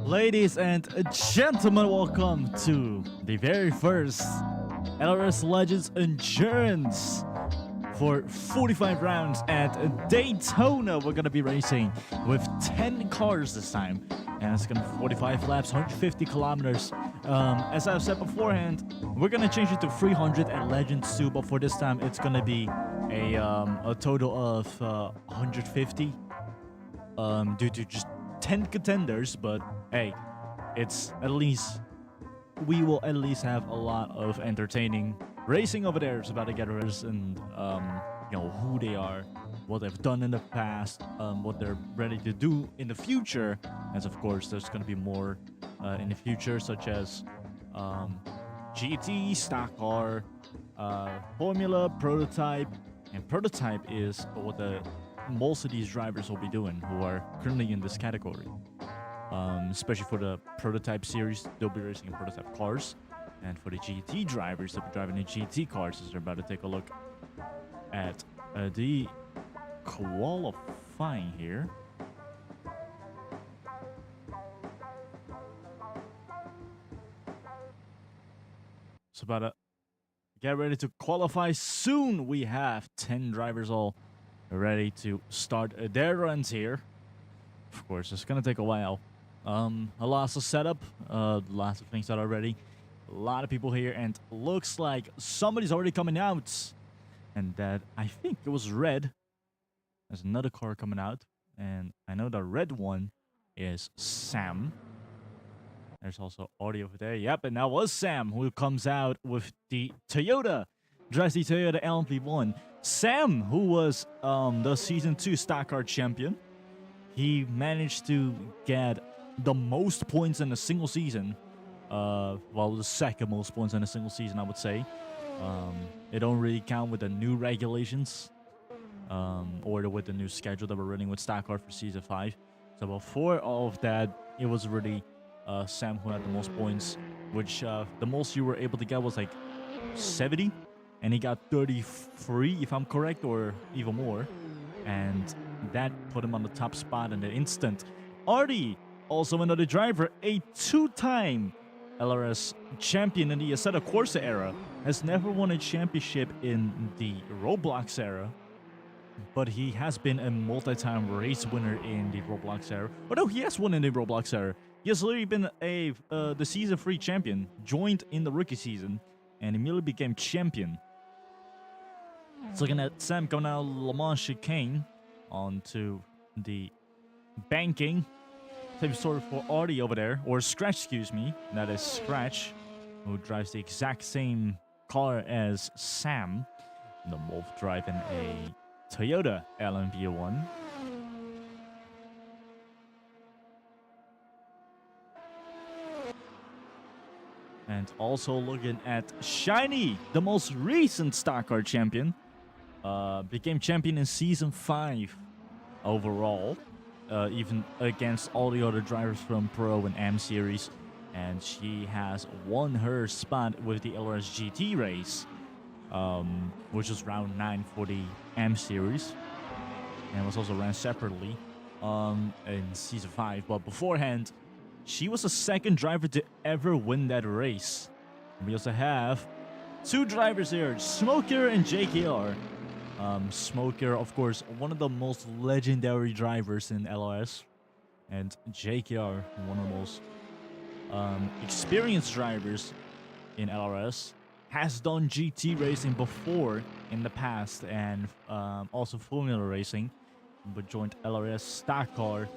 Ladies and gentlemen, welcome to the very first LRS Legends Endurance for 45 rounds at Daytona. We're gonna be racing with 10 cars this time, and it's gonna be 45 laps, 150 kilometers. As I've said beforehand, we're gonna change it to 300 at Legends 2, but for this time, it's gonna be a total of 150 due to just 10 contenders. But hey, it's at least we will at least have a lot of entertaining racing over there. It's about to get us and who they are, what they've done in the past, what they're ready to do in the future. As of course, there's going to be more in the future, such as GT, stock car, formula, prototype, and prototype is what the most of these drivers will be doing who are currently in this category. Especially for the prototype series, they'll be racing in prototype cars, and for the GT drivers, they'll be driving in GT cars. As they're about to take a look at the qualifying here. So about to get ready to qualify soon. We have 10 drivers all ready to start their runs here. Of course, it's gonna take a while. A lot of setup, lots of things that are ready. A lot of people here, and looks like somebody's already coming out. And that, I think it was red. There's another car coming out, and I know the red one is Sam. There's also audio over there. Yep, and that was Sam who comes out with the Toyota. Drives the Toyota LMP1. Sam, who was the Season 2 stock car champion. He managed to get the most points in a single season. Well, the second most points in a single season, I would say. It don't really count with the new regulations or with the new schedule that we're running with stock car for Season 5. So before all of that, it was really Sam who had the most points, which the most you were able to get was like 70, and he got 33, if I'm correct, or even more. And that put him on the top spot in the instant. Artie, also another driver, a two-time LRS champion in the Assetto Corsa era, has never won a championship in the Roblox era, but he has been a multi-time race winner in the Roblox era. Oh no, he has won in the Roblox era. He has literally been the Season 3 champion, joined in the rookie season, and immediately became champion. It's looking at Sam going out Le Mans chicane onto the banking. Same story for Artie over there, or Scratch, excuse me. That is Scratch, who drives the exact same car as Sam. They're both driving a Toyota LMP1. And also looking at Shiny, the most recent stock car champion. Became champion in Season 5 overall. Even against all the other drivers from Pro and M Series. And she has won her spot with the LRS GT race, which was round 9 for the M Series. And was also ran separately in Season 5. But beforehand, she was the second driver to ever win that race. And we also have two drivers here, Smoker and JKR. Smoker, of course, one of the most legendary drivers in LRS, and JKR, one of the most experienced drivers in LRS, has done GT racing before in the past, and also Formula racing, but joined LRS stock car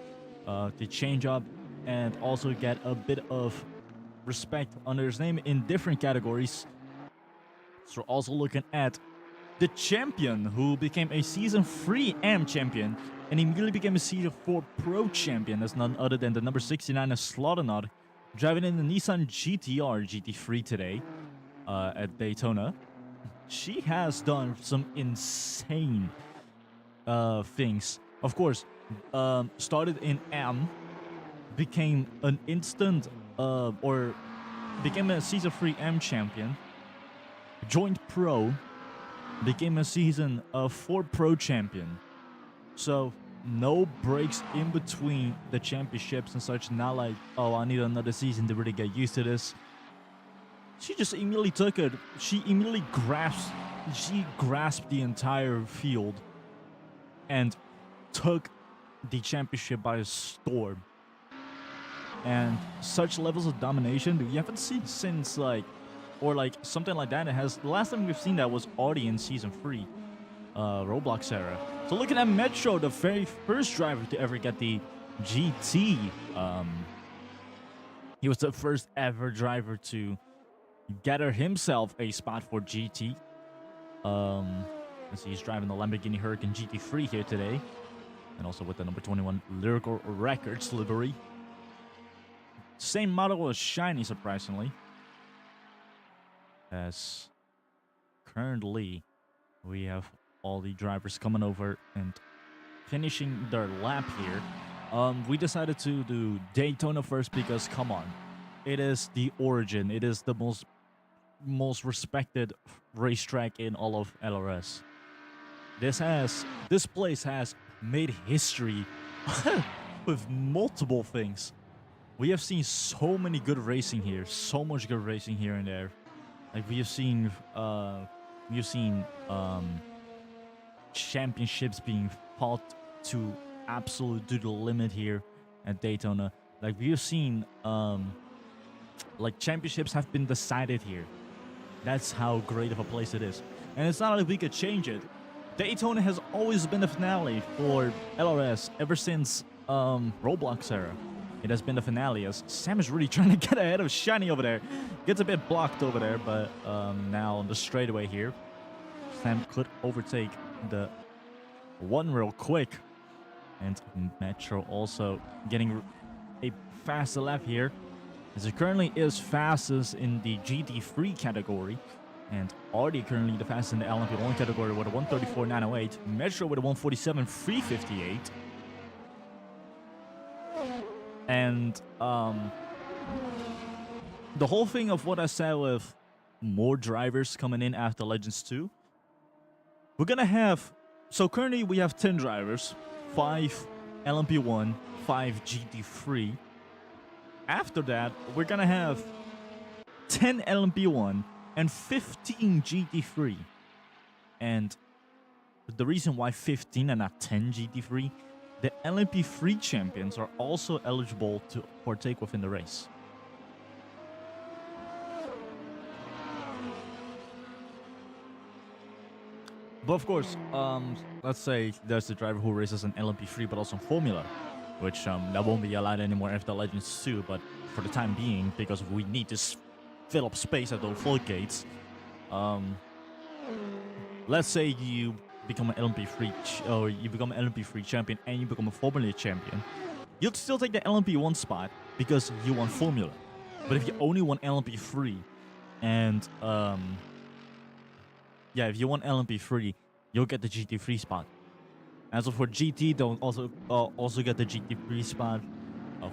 to change up and also get a bit of respect under his name in different categories. So we're also looking at the champion, who became a Season 3 AM champion and immediately became a Season 4 Pro champion. That's none other than the number 69 of Slaughternaut, driving in the Nissan GTR GT3 today at Daytona. She has done some insane things. Of course, started in M, became an instant or became a Season 3 M champion, joined Pro, became a Season 4 Pro champion. So no breaks in between the championships and such. Not like, oh, I need another season to really get used to this. She just immediately took it. She immediately grasped the entire field and took the championship by storm. And such levels of domination we haven't seen since or something like that. The last time we've seen that was Audi in season 3, Roblox era. So looking at Metro, the very first driver to ever get the GT. He was the first ever driver to gather himself a spot for GT. Let's see, he's driving the Lamborghini Huracan GT3 here today, and also with the number 21 Lyrical Records livery. Same model as Shiny, surprisingly. As currently we have all the drivers coming over and finishing their lap here. We decided to do Daytona first because, come on, it is the origin. It is the most respected racetrack in all of LRS. This place has made history with multiple things. We have seen so many good racing here, so much good racing here and there. Like we've seen championships being fought to the limit here at Daytona. Like we've seen like championships have been decided here. That's how great of a place it is. And it's not like we could change it. Daytona has always been the finale for LRS ever since Roblox era. It has been the finale, as Sam is really trying to get ahead of Shiny over there. Gets a bit blocked over there, but now on the straightaway here, Sam could overtake the one real quick. And Metro also getting a faster lap here, as it currently is fastest in the GT3 category. And already currently the fastest in the LMP1 category with a 134.908. Metro with a 147.358. And the whole thing of what I said with more drivers coming in after Legends 2, we're gonna have, so currently we have 10 drivers, 5 LMP1, 5 GT3. After that, we're gonna have 10 LMP1 and 15 GT3. And the reason why 15 and not 10 GT3, the LMP3 champions are also eligible to partake within the race. But of course, let's say there's a driver who races an LMP3 but also in Formula, which that won't be allowed anymore after Legends 2, but for the time being, because we need to fill up space at those floodgates, let's say you become an LMP3 or you become an LMP3 champion and you become a Formula champion, you'll still take the LMP1 spot because you won Formula. But if you only won LMP3 and if you want LMP3, you'll get the GT3 spot. As for GT, they'll also get the GT3 spot.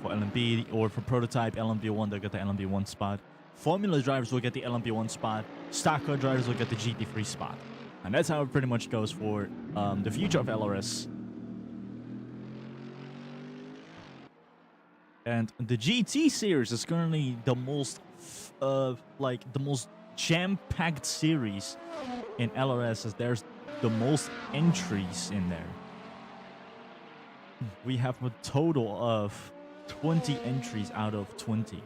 For LMP or for prototype LMP1, they'll get the LMP1 spot. Formula drivers will get the LMP1 spot. Stock car drivers will get the GT3 spot. And that's how it pretty much goes for the future of LRS. And the GT series is currently the most jam-packed series in LRS, as there's the most entries in there. We have a total of 20 entries out of 20.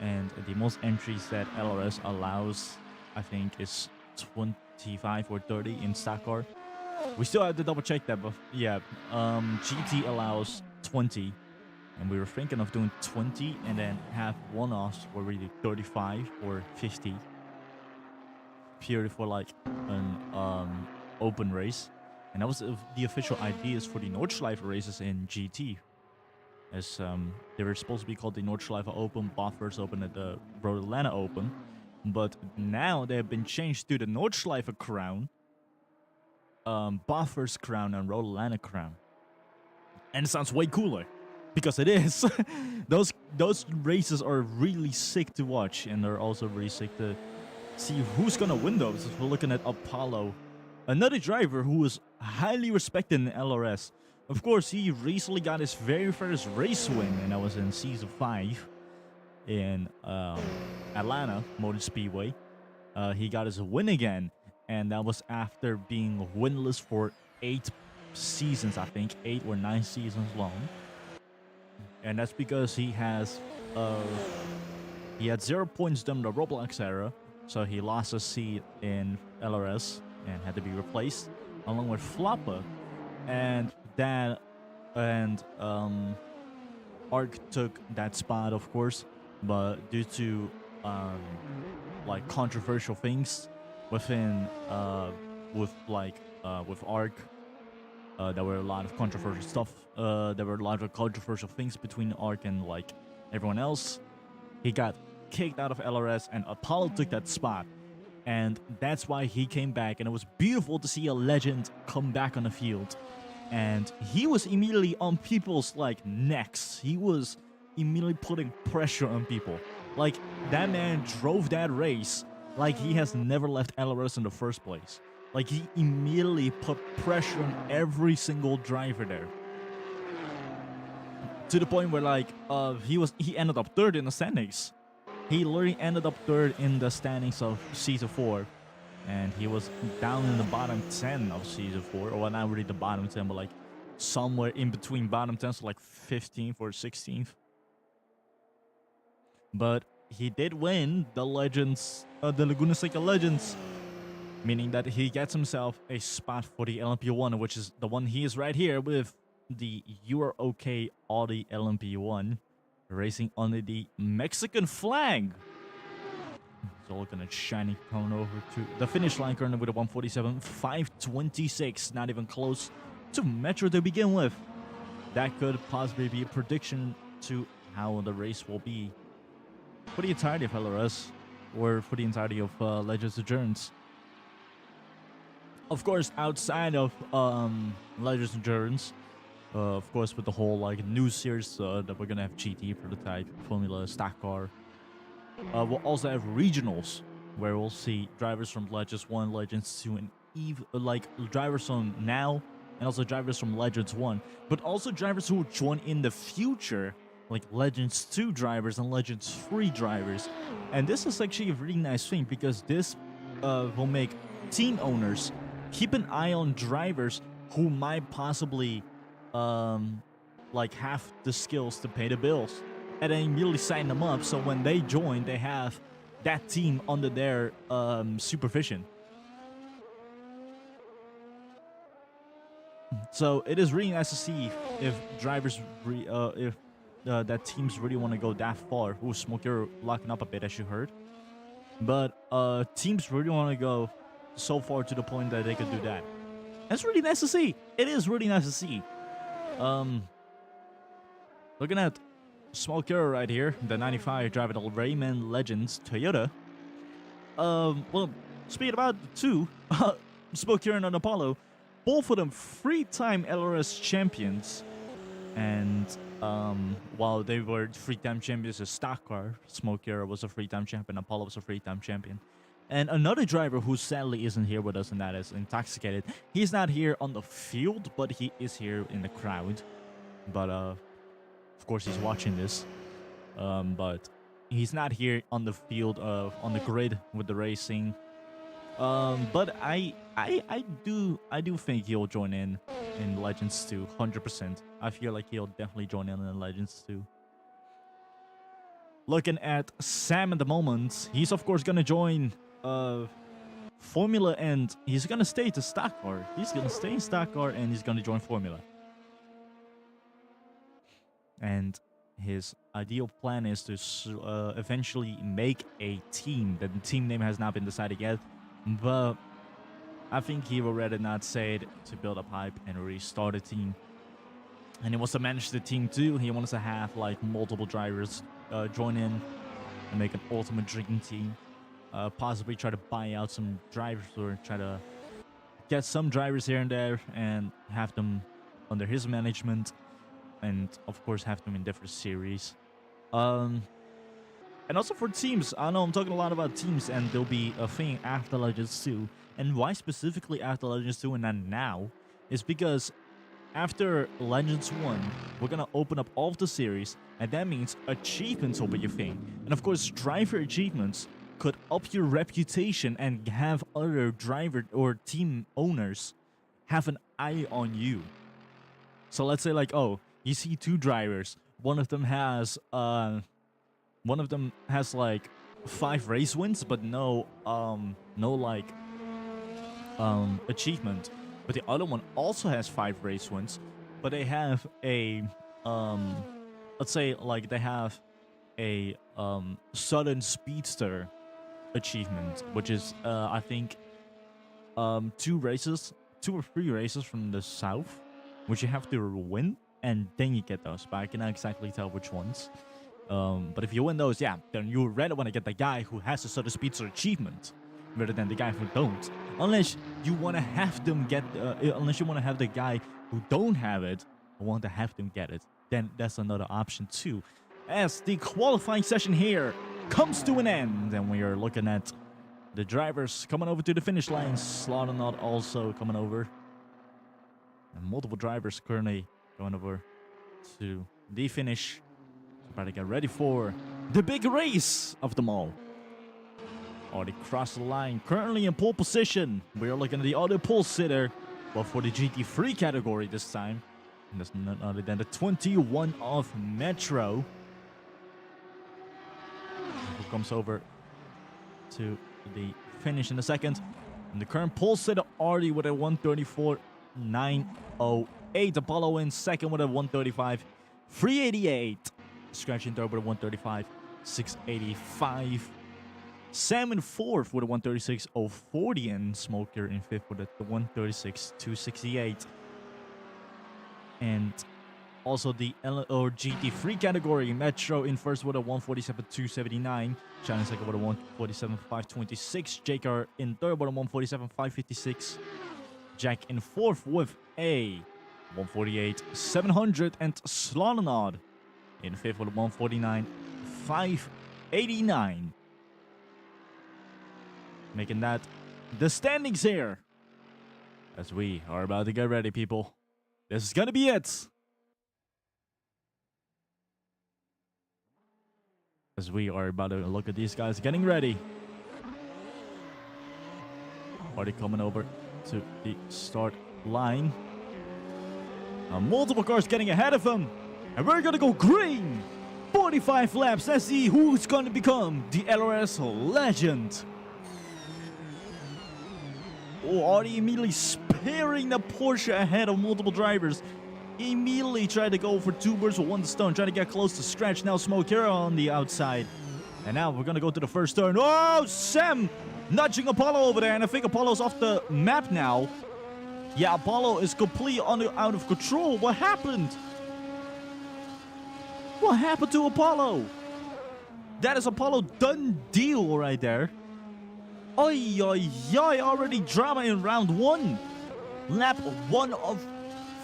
And the most entries that LRS allows, I think, is 25 or 30 in stock car. We still have to double check that, but yeah, GT allows 20. And we were thinking of doing 20 and then have one-offs where we do 35 or 50. Purely for like an open race. And that was the official ideas for the Nordschleife races in GT. As they were supposed to be called the Nordschleife Open, Bathurst Open, and the Road Atlanta Open. But now they have been changed to the Nordschleife Crown, Bathurst Crown, and Road Atlanta Crown. And it sounds way cooler. Because it is. Those races are really sick to watch, and they're also really sick to see who's gonna win those. If we're looking at Apollo, another driver who is highly respected in LRS, Of course, he recently got his very first race win, and that was in Season 5 in Atlanta Motor Speedway. He got his win again, and that was after being winless for 8 seasons, I think, 8 or 9 seasons long. And that's because he had 0 points during the Roblox era, so he lost a seat in LRS and had to be replaced, along with Floppa, and Ark took that spot, of course, but due to like controversial things within with Ark, there were a lot of controversial stuff. There were a lot of controversial things between Ark and like everyone else. He got kicked out of LRS, and Apollo took that spot, and that's why he came back. And it was beautiful to see a legend come back on the field. And he was immediately on people's like necks. He was immediately putting pressure on people. Like, that man drove that race like he has never left LRS in the first place. Like, he immediately put pressure on every single driver there. To the point where like he ended up third in the standings. He literally ended up third in the standings of Season 4. And he was down in the bottom 10 of Season 4. Or well, not really the bottom 10, but like somewhere in between bottom 10, so like 15th or 16th. But he did win the Legends, the Laguna Seca Legends. Meaning that he gets himself a spot for the LMP1, which is the one he is right here with the You Are OK Audi LMP1. Racing under the Mexican flag. So looking at shiny coming over to the finish line currently with a 147.526. Not even close to Metro to begin with. That could possibly be a prediction to how the race will be for the entirety of LRS or for the entirety of Legends Endurance. Of course, outside of Legends Endurance, of course, with the whole like new series that we're gonna have GT prototype, Formula, stock car. We'll also have regionals where we'll see drivers from Legends 1, Legends 2, and like drivers from now, and also drivers from Legends 1, but also drivers who will join in the future, like Legends 2 drivers and Legends 3 drivers. And this is actually a really nice thing because this will make team owners keep an eye on drivers who might possibly like have the skills to pay the bills, and then immediately sign them up, so when they join, they have that team under their supervision. So it is really nice to see if drivers, that teams really want to go that far. Ooh, Smoker locking up a bit, as you heard. But teams really want to go so far to the point that they could do that. That's really nice to see. It is really nice to see. Looking at Smoker right here, the 95 driving the Rayman Legends Toyota. Well, speaking about the two, Smoker and Apollo, both of them 3-time LRS champions. And while they were 3-time champions of stock car, Smoker was a 3-time champion, Apollo was a 3-time champion. And another driver who sadly isn't here with us, and that is Intoxicated. He's not here on the field, but he is here in the crowd. But of course he's watching this. But he's not here on the field, on the grid with the racing. But I do think he'll join in Legends 2, 100%. I feel like he'll definitely join in Legends 2. Looking at Sam at the moment, he's of course gonna join Formula, and he's gonna stay to stock car. He's gonna stay in stock car, and he's gonna join Formula. And his ideal plan is to eventually make a team. The team name has not been decided yet, but I think he would rather not say it to build up hype and restart a team. And he wants to manage the team too. He wants to have like multiple drivers join in and make an ultimate drinking team. Possibly try to buy out some drivers or try to get some drivers here and there and have them under his management. And of course have them in different series. And also for teams, I know I'm talking a lot about teams, and there'll be a thing after Legends 2. And why specifically after Legends 2 and not now is because after Legends 1, we're gonna open up all of the series, and that means achievements will be a thing. And of course, driver achievements could up your reputation and have other driver or team owners have an eye on you. So let's say like, oh, you see two drivers. One of them has like 5 race wins, but no like achievement. But the other one also has 5 race wins, but they have a let's say like they have a sudden speedster achievement, which is I think 2 or 3 races from the south, which you have to win, and then you get those. But I cannot exactly tell which ones. But if you win those, yeah, then you rather want to get the guy who has a sudden speedster achievement rather than the guy who don't. Unless you want to have them get, unless you want to have the guy who don't have it, want to have them get it, then that's another option too. As the qualifying session here comes to an end, and we are looking at the drivers coming over to the finish line. Slaughternaut also coming over, and multiple drivers currently going over to the finish. About to get ready for the big race of them all. Already crossed the line, currently in pole position. We are looking at the other pole sitter, but for the GT3 category this time. And that's none other than the 21 of Metro, who comes over to the finish in a second. And the current pole sitter already with a 134.908. Apollo in second with a 135.388. Scratching third with a 135.685. Sam in fourth with a 136.040, and Smoker in fifth with a 136.268. And also the GT3 category, Metro in first with a 147.279. China in second with a 147.526. Jakar in third with a 147.556. Jack in fourth with a 148.700, and Slaughternaut in fifth with a 149.589. Making that the standings here. As we are about to get ready, people. This is gonna be it. As we are about to look at these guys getting ready. Already coming over to the start line. Multiple cars getting ahead of them. And we're gonna go green. 45 laps. Let's see who's gonna become the LRS legend. Oh, already immediately spearing the Porsche ahead of multiple drivers. Immediately tried to go for 2 birds with 1 stone, trying to get close to Scratch. Now Smoke here on the outside. And now we're gonna go to the first turn. Oh, Sam nudging Apollo over there, and I think Apollo's off the map now. Yeah, Apollo is completely out of control. What happened? What happened to Apollo? That is Apollo done deal right there. Oi, oi, oi, already drama in round 1. Lap 1 of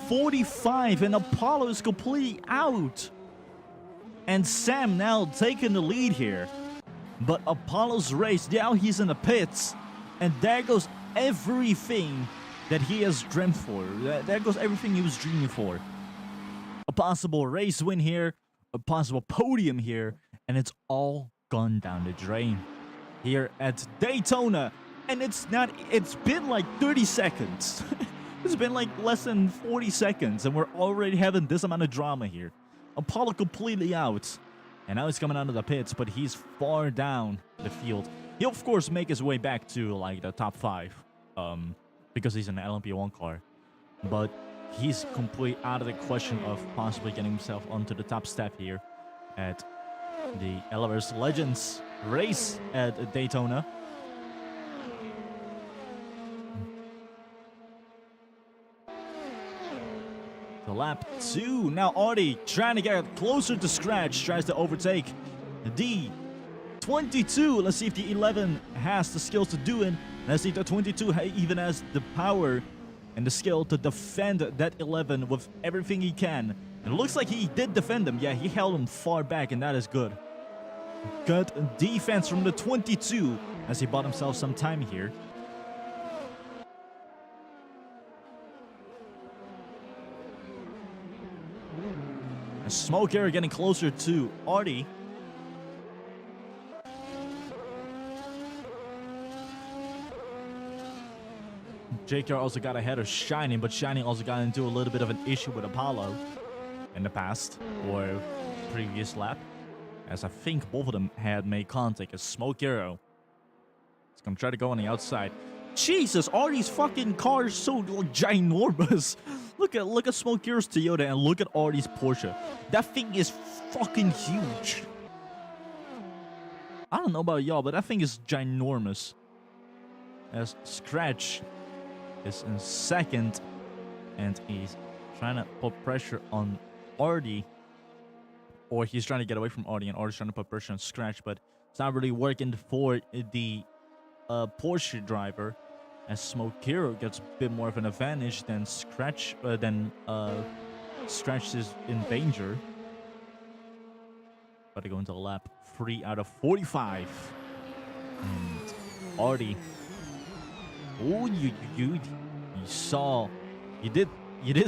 45, and Apollo is completely out. And Sam now taking the lead here. But Apollo's race, now he's in the pits. And there goes everything that he has dreamt for. There goes everything he was dreaming for. A possible race win here, a possible podium here, and it's all gone down the drain here at Daytona. And it's been like 30 seconds. It's been like less than 40 seconds, and we're already having this amount of drama here. Apollo completely out, and now he's coming out of the pits, but he's far down the field. He'll of course make his way back to like the top 5, because he's an LMP1 car, but he's completely out of the question of possibly getting himself onto the top step here at the LRS Legends race at Daytona. The lap 2. Now Artie trying to get closer to Scratch. Tries to overtake the 22. Let's see if the 11 has the skills to do it. Let's see if the 22 even has the power and the skill to defend that 11 with everything he can. And it looks like he did defend him. Yeah, he held him far back, and that is good. Good defense from the 22 as he bought himself some time here. . And Smoke Air getting closer to Artie. JKR also got ahead of Shining, but Shining also got into a little bit of an issue with Apollo in the past or previous lap, as I think both of them had made contact. As Smoke Arrow is gonna try to go on the outside. Jesus, Artie's fucking car is so like ginormous. Look at Smoke Arrow's Toyota and look at Artie's Porsche. That thing is fucking huge. I don't know about y'all, but that thing is ginormous. As Scratch is in second, and he's trying to put pressure on Artie, or he's trying to get away from Artie, and Artie's trying to put pressure on Scratch, but it's not really working for the Porsche driver, as Smoke Hero gets a bit more of an advantage than Scratch. Scratch is in danger. About to go into lap 3 out of 45, and Artie. Oh, you saw, you did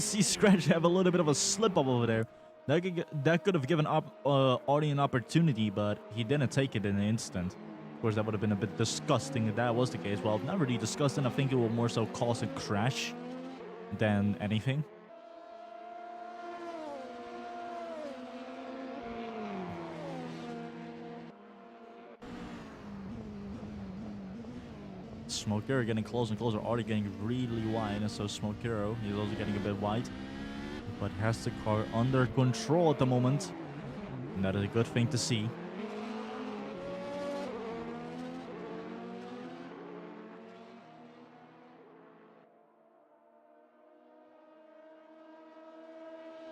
see Scratch have a little bit of a slip up over there. That could have given Artie an opportunity, but he didn't take it in an instant. Of course, that would have been a bit disgusting if that was the case. Well, not really disgusting. I think it will more so cause a crash than anything. Smoke Hero getting closer and closer. Artie getting really wide, and so Smoke Hero, he's also getting a bit wide, but has the car under control at the moment, and that is a good thing to see.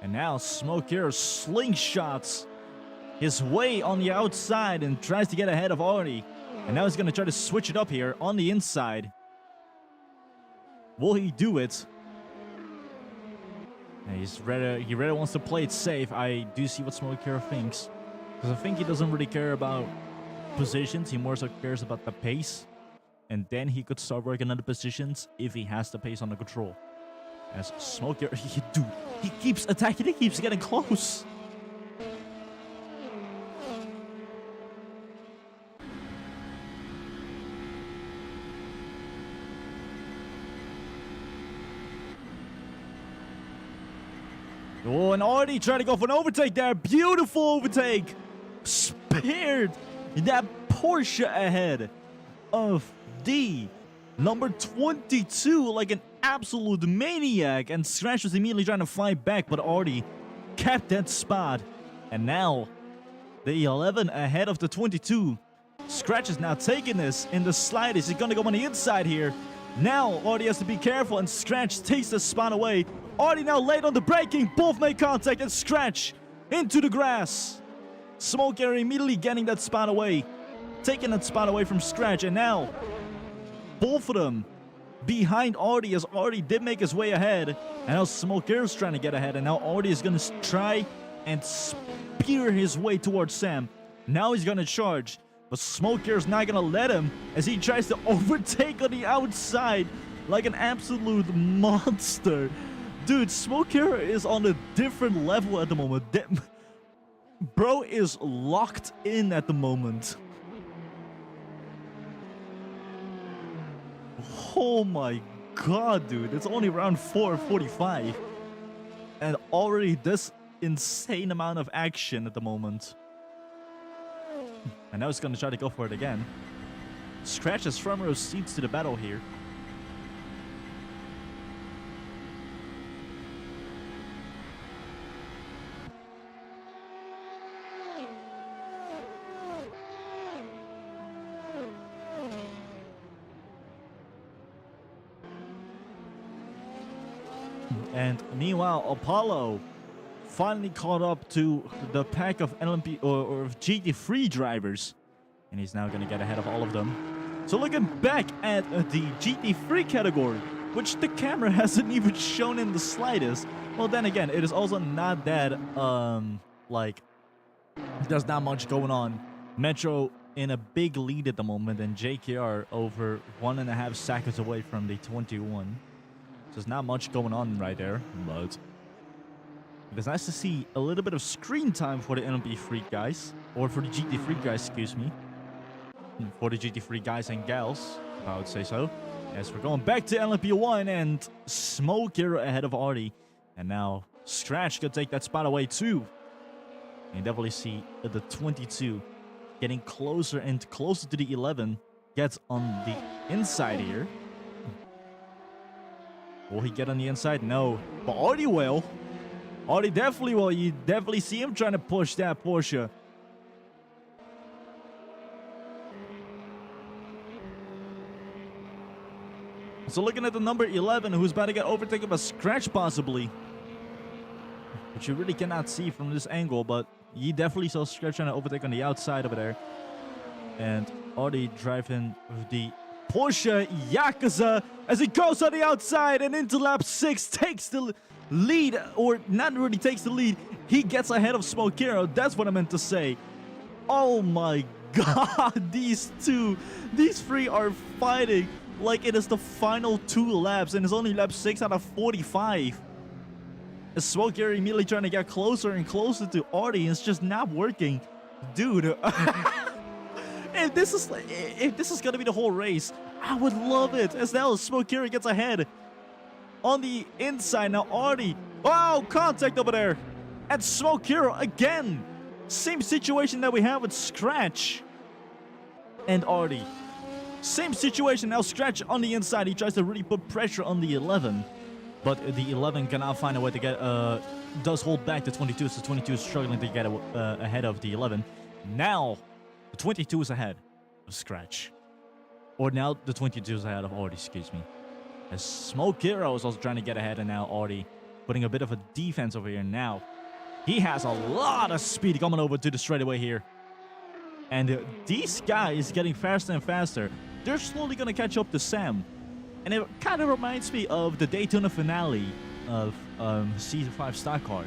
And now Smoke Hero slingshots his way on the outside and tries to get ahead of Artie. And now he's going to try to switch it up here on the inside. Will he do it? And he really wants to play it safe. I do see what Smoke Hero thinks, because I think he doesn't really care about positions. He more so cares about the pace. And then he could start working on the positions if he has the pace under control. As Smoke Hero, dude, he keeps attacking. He keeps getting close. Oh, and Artie trying to go for an overtake there. Beautiful overtake. Spared that Porsche ahead of the number 22 like an absolute maniac. And Scratch was immediately trying to fight back, but Artie kept that spot. And now the 11 ahead of the 22. Scratch is now taking this in the slightest. He's going to go on the inside here. Now Artie has to be careful, and Scratch takes the spot away. Artie now late on the braking. Both make contact, and Scratch into the grass. Smoke Air immediately getting that spot away. Taking that spot away from Scratch. And now both of them behind Artie, as Artie did make his way ahead. And now Smoke Air is trying to get ahead. And now Artie is going to try and spear his way towards Sam. Now he's going to charge. But Smoke Air is not going to let him, as he tries to overtake on the outside like an absolute monster. Dude, Smoke Air is on a different level at the moment. Bro is locked in at the moment. Oh my god, dude. It's only round 4:45. And already this insane amount of action at the moment. And now he's going to try to go for it again. Scratch his front row seats to the battle here. And meanwhile, Apollo finally caught up to the pack of LMP or GT3 drivers, and he's now going to get ahead of all of them. So looking back at the GT3 category, which the camera hasn't even shown in the slightest. Well, then again, it is also not that like there's not much going on. Metro in a big lead at the moment, and JKR over 1.5 seconds away from the 21. So there's not much going on right there, but It is nice to see a little bit of screen time for the LMP3 guys. Or for the GT3 guys, excuse me. For the GT3 guys and gals, if I would say so. As we're going back to LMP1 and Smoke Hero ahead of Artie. And now Scratch could take that spot away too. And you definitely see the 22 getting closer and closer to the 11. Gets on the inside here. Will he get on the inside? No. But Artie will. Artie definitely will. You definitely see him trying to push that Porsche. So looking at the number 11, who's about to get overtaken by Scratch possibly. Which you really cannot see from this angle, but you definitely saw Scratch trying to overtake on the outside over there. And Artie driving the Porsche Yakuza as he goes on the outside and into lap 6 takes the lead, or not really takes the lead. He gets ahead of Smoke Hero. That's what I meant to say. Oh my god, these three are fighting like it is the final 2 laps, and it's only lap 6 out of 45. Smoke Hero immediately trying to get closer and closer to Artie, and it's just not working. Dude, if this is gonna be the whole race, I would love it. As now Smoke Hero gets ahead on the inside. Now Artie, oh, contact over there. And Smoke Hero again. Same situation that we have with Scratch and Artie. Same situation now. Scratch on the inside. He tries to really put pressure on the 11. But the 11 cannot find a way to get, does hold back the 22. So 22 is struggling to get ahead of the 11. Now, the 22 is ahead of Scratch. Or now the 22 is ahead of Artie, excuse me. As Smoke Hero is also trying to get ahead, and now Artie putting a bit of a defense over here now. He has a lot of speed coming over to the straightaway here. And these guys getting faster and faster. They're slowly going to catch up to Sam. And it kind of reminds me of the Daytona finale of Season 5 Stock Car,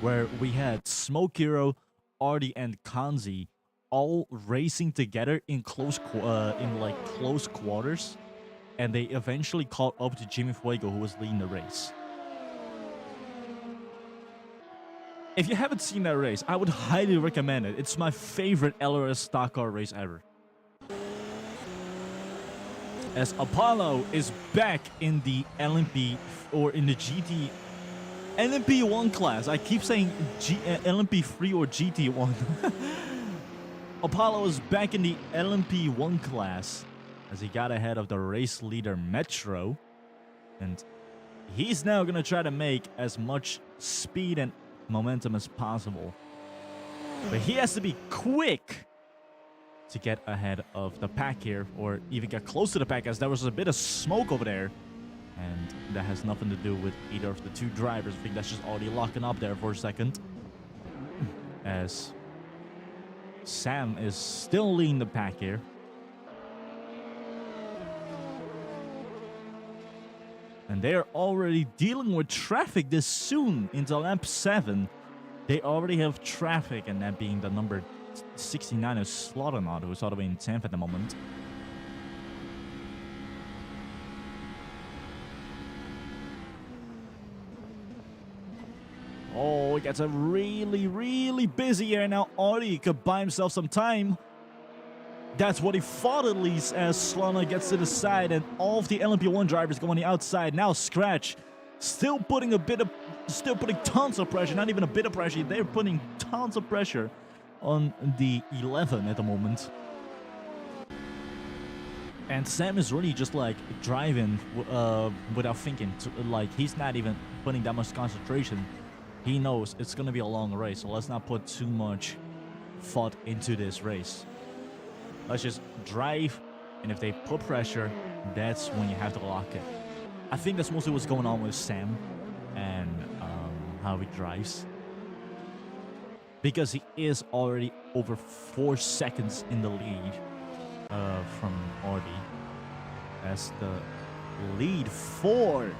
where we had Smoke Hero, Artie, and Kanzi all racing together in close quarters, and they eventually caught up to Jimmy Fuego, who was leading the race. If you haven't seen that race, I would highly recommend it. It's my favorite LRS stock car race ever. As Apollo is back in the LMP, or in the GT LMP1 class. I keep saying LMP3 or GT1. Apollo is back in the LMP1 class as he got ahead of the race leader Metro. And he's now going to try to make as much speed and momentum as possible. But he has to be quick to get ahead of the pack here, or even get close to the pack, as there was a bit of smoke over there. And that has nothing to do with either of the two drivers. I think that's just already locking up there for a second. As Sam is still leading the pack here. And they're already dealing with traffic this soon into lap 7. They already have traffic, and that being the number 69 is Slaughternaut, who's all the way in 10th at the moment. Oh, it gets a really busy here. Now Artie could buy himself some time. That's what he thought, at least, as Slaughternaut gets to the side, and all of the LMP1 drivers go on the outside. Now Scratch still putting tons of pressure. Not even a bit of pressure. They're putting tons of pressure on the 11 at the moment. And Sam is really just like driving without thinking. Like, he's not even putting that much concentration. He knows it's going to be a long race, so let's not put too much thought into this race. Let's just drive, and if they put pressure, that's when you have to lock it. I think that's mostly what's going on with Sam and how he drives. Because he is already over 4 seconds in the lead from Artie. As the lead for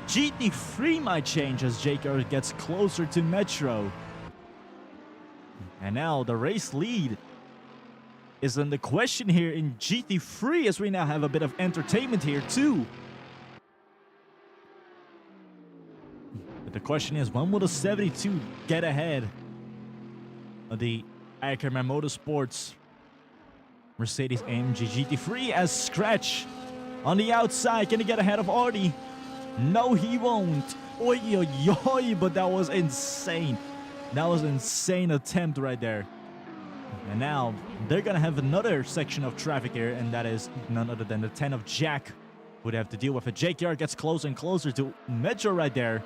GT3 might change as Jaker gets closer to Metro. And now the race lead is in the question here in GT3, as we now have a bit of entertainment here too. But the question is, when will the 72 get ahead of the Ackerman Motorsports Mercedes-AMG GT3 as Scratch on the outside? Can he get ahead of Artie? No, he won't. Oi, oi, oi, but that was insane. That was an insane attempt right there. And now they're going to have another section of traffic here, and that is none other than the 10 of Jack would have to deal with it. JKR gets closer and closer to Metro right there.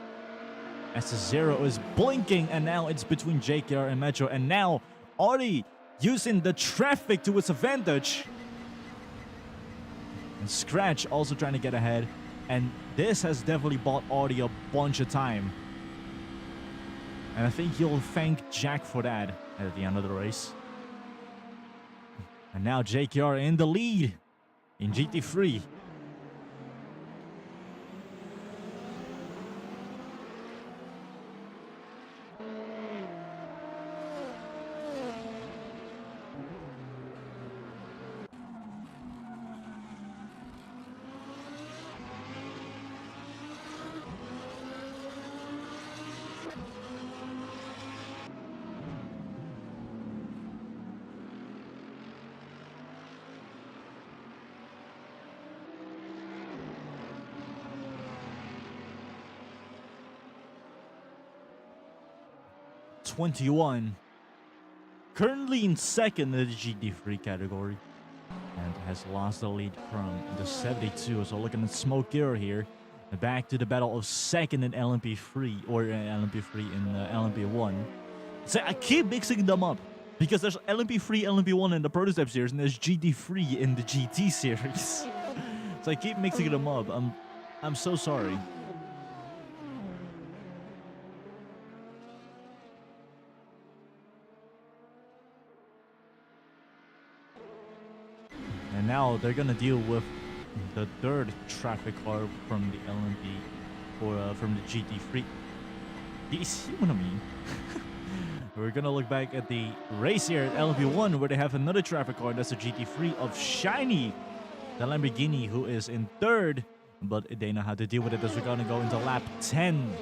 As the 0 is blinking, and now it's between JKR and Metro. And now Artie using the traffic to its advantage. And Scratch also trying to get ahead. And this has definitely bought Artie a bunch of time. And I think he'll thank Jack for that at the end of the race. And now JKR in the lead in GT3. '21, currently in second in the GT3 category, and has lost the lead from the 72. So looking at Smoke Gear here, back to the battle of second in LMP3, or LMP3 in LMP1. So I keep mixing them up because there's LMP3, LMP1 in the prototype series, and there's GT3 in the GT series. So I keep mixing them up. I'm so sorry. And now they're gonna deal with the third traffic car from the LMP, or from the GT3. Do you see what I mean? We're gonna look back at the race here at LMP1, where they have another traffic car. That's the GT3 of Shiny, the Lamborghini, who is in third. But they know how to deal with it, as we're gonna go into lap 10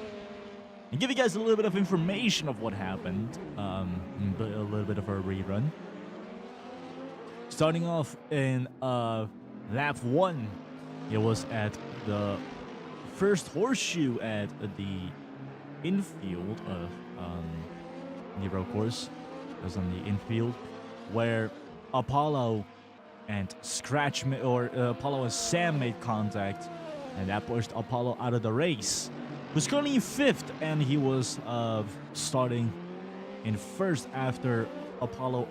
and give you guys a little bit of information of what happened, a little bit of a rerun. Starting off in lap 1, it was at the first horseshoe at the infield of the road course. It was on the infield where Apollo and Apollo and Sam made contact, and that pushed Apollo out of the race. He was currently in 5th, and he was starting in 1st after Apollo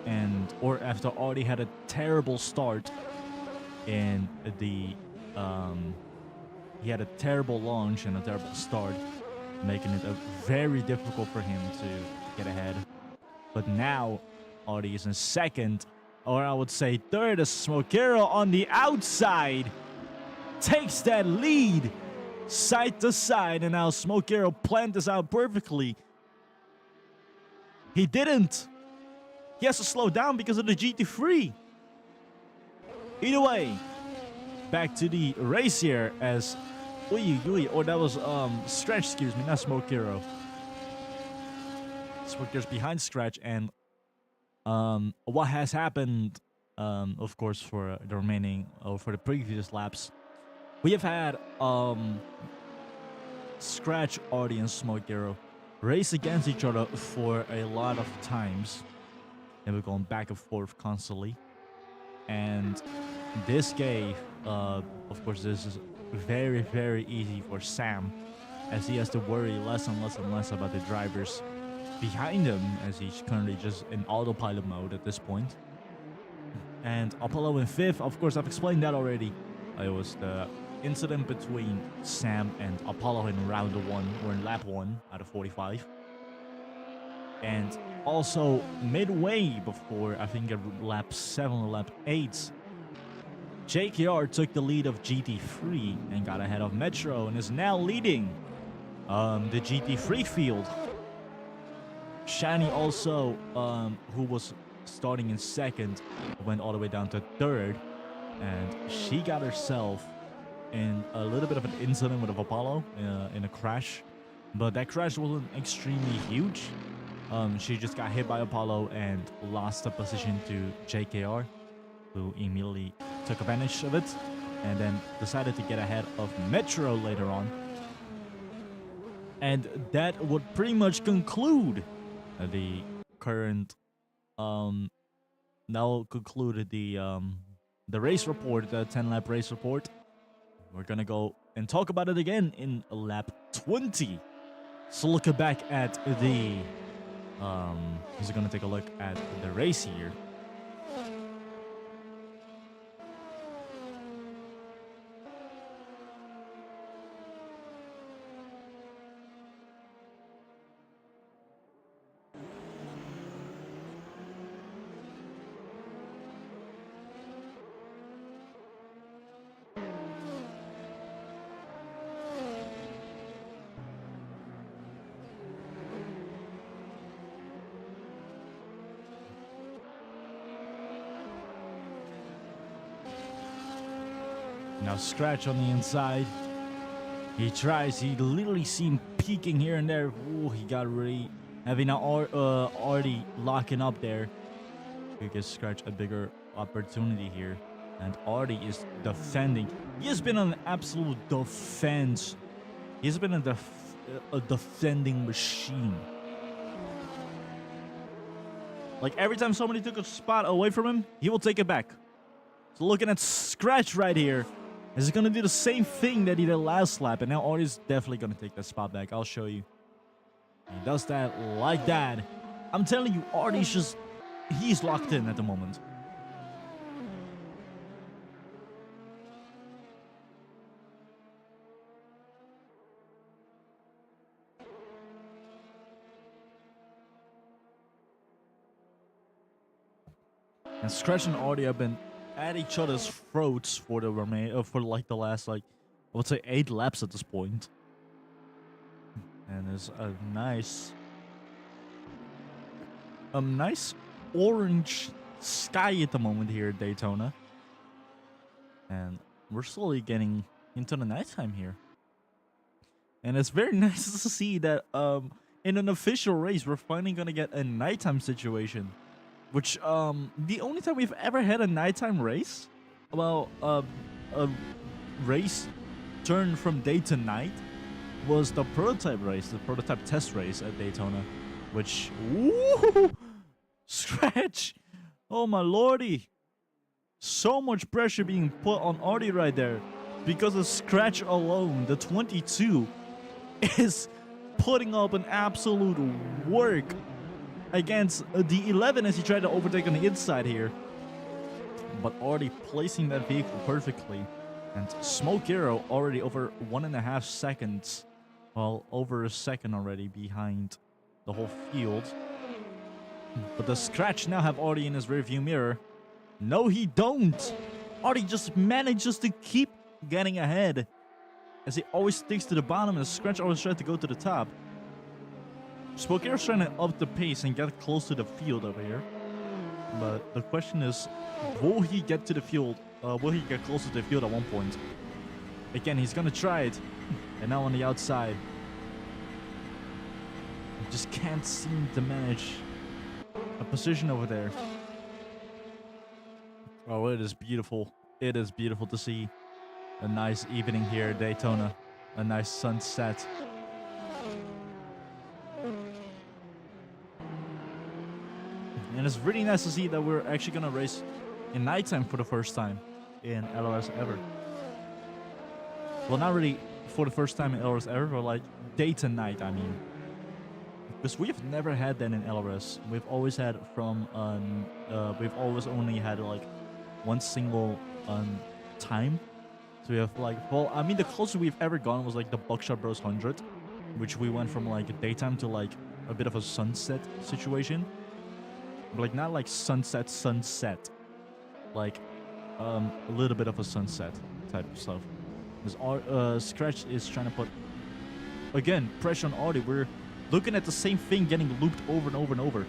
after Artie had a terrible start in the he had a terrible launch and a terrible start, making it very difficult for him to get ahead. But now Artie is in 2nd, or I would say 3rd, as Smokero on the outside takes that lead side to side, and now Smokero planned this out perfectly. He didn't. He has to slow down because of the GT3. Either way, back to the race here as or that was Stretch, excuse me, not Smoke Hero. Smoke Hero's behind Stretch, and what has happened, of course, for the remaining, for the previous laps, we have had Scratch, Artie, and Smoke Hero race against each other for a lot of times. And we're going back and forth constantly. And this gave, of course, this is very, very easy for Sam, as he has to worry less and less and less about the drivers behind him, as he's currently just in autopilot mode at this point. And Apollo in 5th, of course, I've explained that already. It was the incident between Sam and Apollo in round 1, or in lap 1 out of 45. And also midway before, I think at lap 7 or lap 8, JKR took the lead of GT3 and got ahead of Metro, and is now leading the GT3 field. Shani also, who was starting in 2nd, went all the way down to 3rd, and she got herself in a little bit of an incident with Apollo in a crash. But that crash wasn't extremely huge. She just got hit by Apollo and lost the position to JKR, who immediately took advantage of it and then decided to get ahead of Metro later on. And that would pretty much conclude the current now concluded the race report, the 10-lap race report. We're gonna go and talk about it again in lap 20. So looking back at the he's gonna take a look at the race here. Now Scratch on the inside. He tries. He literally seen peeking here and there. Ooh, he got really heavy. Now already locking up there. He gives Scratch a bigger opportunity here. And Artie is defending. He has been an absolute defense. He's been a defending machine. Like every time somebody took a spot away from him, he will take it back. So looking at Scratch right here. Is he going to do the same thing that he did last lap? And now Artie's definitely going to take that spot back. I'll show you. He does that like that. I'm telling you, Artie's just... He's locked in at the moment. And Scratch and Artie have been at each other's throats for the for like the last, like, I would say 8 laps at this point. And there's a nice orange sky at the moment here at Daytona. And we're slowly getting into the nighttime here. And it's very nice to see that in an official race, we're finally gonna get a nighttime situation. Which, the only time we've ever had a nighttime race, well, a race turned from day to night, was the prototype race, the prototype test race at Daytona. Which, woo, Scratch, oh my lordy. So much pressure being put on Artie right there. Because of Scratch alone, the 22 is putting up an absolute work against the 11 as he tried to overtake on the inside here. But already placing that vehicle perfectly. And Smoke Arrow already over 1.5 seconds. Well, over a second already behind the whole field. But does Scratch now have Artie in his rearview mirror? No, he don't. Artie just manages to keep getting ahead. As he always sticks to the bottom and Scratch always tries to go to the top. Smoke Arrow's trying to up the pace and get close to the field over here. But the question is, will he get to the field? Will he get closer to the field at one point? Again, he's gonna try it. And now on the outside. He just can't seem to manage a position over there. Oh, it is beautiful. It is beautiful to see a nice evening here at Daytona. A nice sunset. And it's really nice to see that we're actually going to race in nighttime for the first time in LRS ever. Well, not really for the first time in LRS ever, but like day to night, I mean. Because we've never had that in LRS. We've always had we've always only had like one single time. So we have like, well, I mean, the closest we've ever gone was like the Buckshot Bros 100, which we went from like a daytime to like a bit of a sunset situation. But like not like sunset, like a little bit of a sunset type of stuff. Because Scratch is trying to put, again, pressure on Artie. We're looking at the same thing getting looped over and over and over.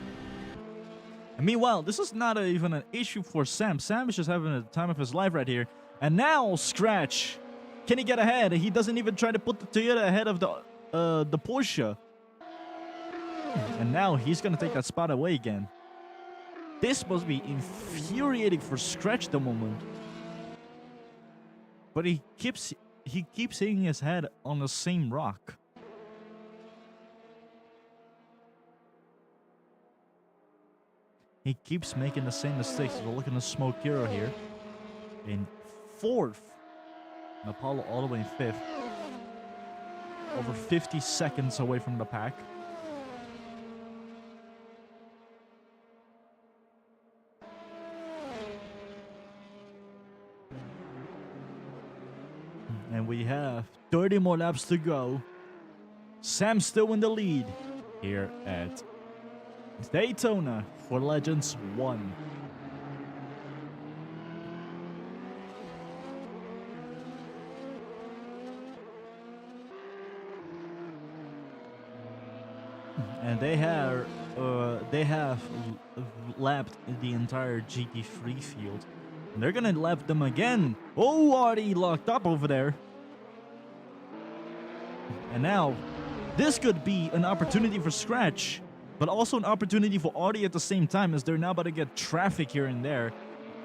And meanwhile, this is not even an issue for Sam. Sam is just having the time of his life right here. And now Scratch, can he get ahead? He doesn't even try to put the Toyota ahead of the the Porsche. And now he's gonna take that spot away again. This must be infuriating for Scratch at the moment. But he keeps hitting his head on the same rock. He keeps making the same mistakes. We're looking at Smoke Hero here in 4th. And Apollo all the way in 5th. Over 50 seconds away from the pack. And we have 30 more laps to go. Sam's still in the lead here at Daytona for Legends 1. And they have lapped the entire GT3 field. And they're gonna lap them again. Oh, already locked up over there. And now, this could be an opportunity for Scratch, but also an opportunity for Audi at the same time, as they're now about to get traffic here and there.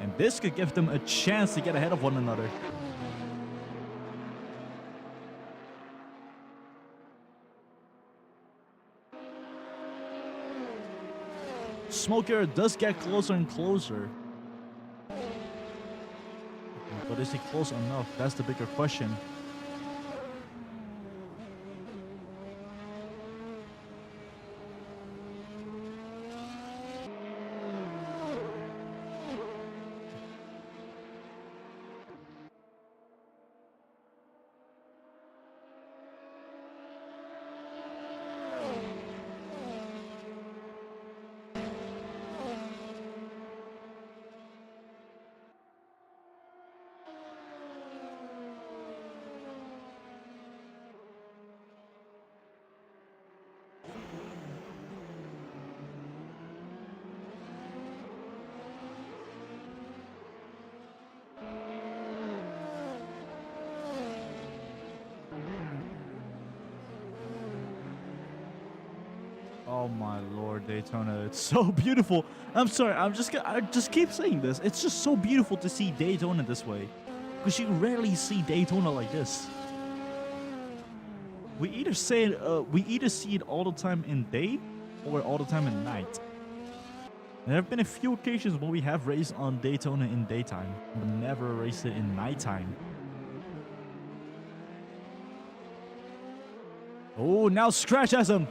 And this could give them a chance to get ahead of one another. Smoker does get closer and closer. But is he close enough? That's the bigger question. Oh my lord, Daytona, it's so beautiful. I'm sorry, I just keep saying this. It's just so beautiful to see Daytona this way, because you rarely see Daytona like this. We either see it all the time in day or all the time in night. And there have been a few occasions where we have raced on Daytona in daytime, but never raced it in nighttime. Oh, now Scratch has him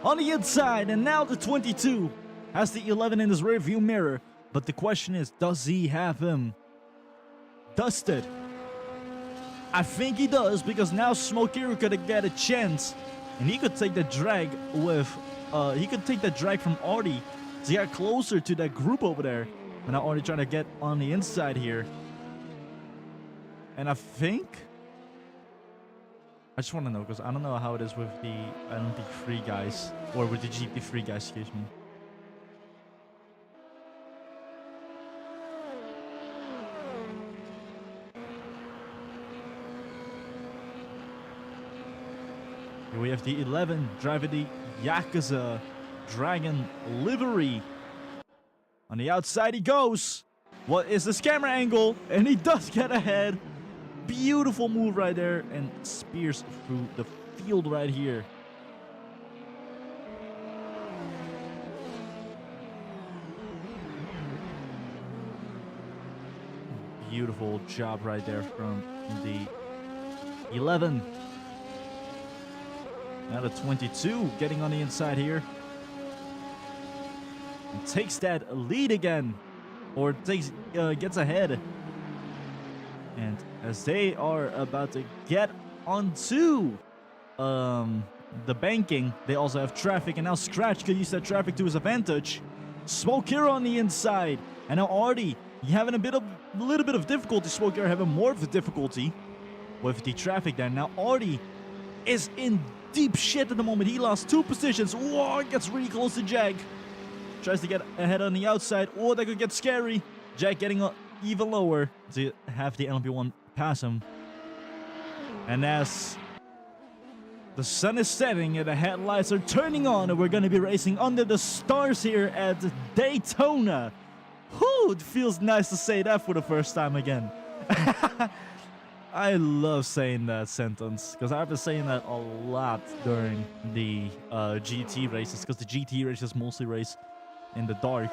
on the inside, and now the 22 has the 11 in his rearview mirror. But the question is, does he have him dusted? I think he does, because now Smokey could get a chance, and he could take the drag with, he could take the drag from Artie to get closer to that group over there. And now Artie trying to get on the inside here, and I just want to know, because I don't know how it is with the LMP3 guys, or with the GT3 guys, excuse me. Here we have the 11 driving the Yakuza Dragon livery. On the outside he goes. What is this camera angle? And he does get ahead. Beautiful move right there, and spears through the field right here. Beautiful job right there from the 11. Now the 22 getting on the inside here. And takes that lead again. Or gets ahead. And as they are about to get onto the banking, they also have traffic. And now Scratch could use that traffic to his advantage. Smoke Hero on the inside. And now Artie, having a little bit of difficulty. Smoke Hero having more of the difficulty with the traffic there. Now Artie is in deep shit at the moment. He lost 2 positions. Whoa, gets really close to Jag. Tries to get ahead on the outside. Oh, that could get scary. Jag getting even lower to have the LMP1 pass him. And as The sun is setting and the headlights are turning on, and we're gonna be racing under the stars here at Daytona. Whew, it feels nice to say that for the first time again. I love saying that sentence because I've been saying that a lot during the GT races, because the GT races mostly race in the dark,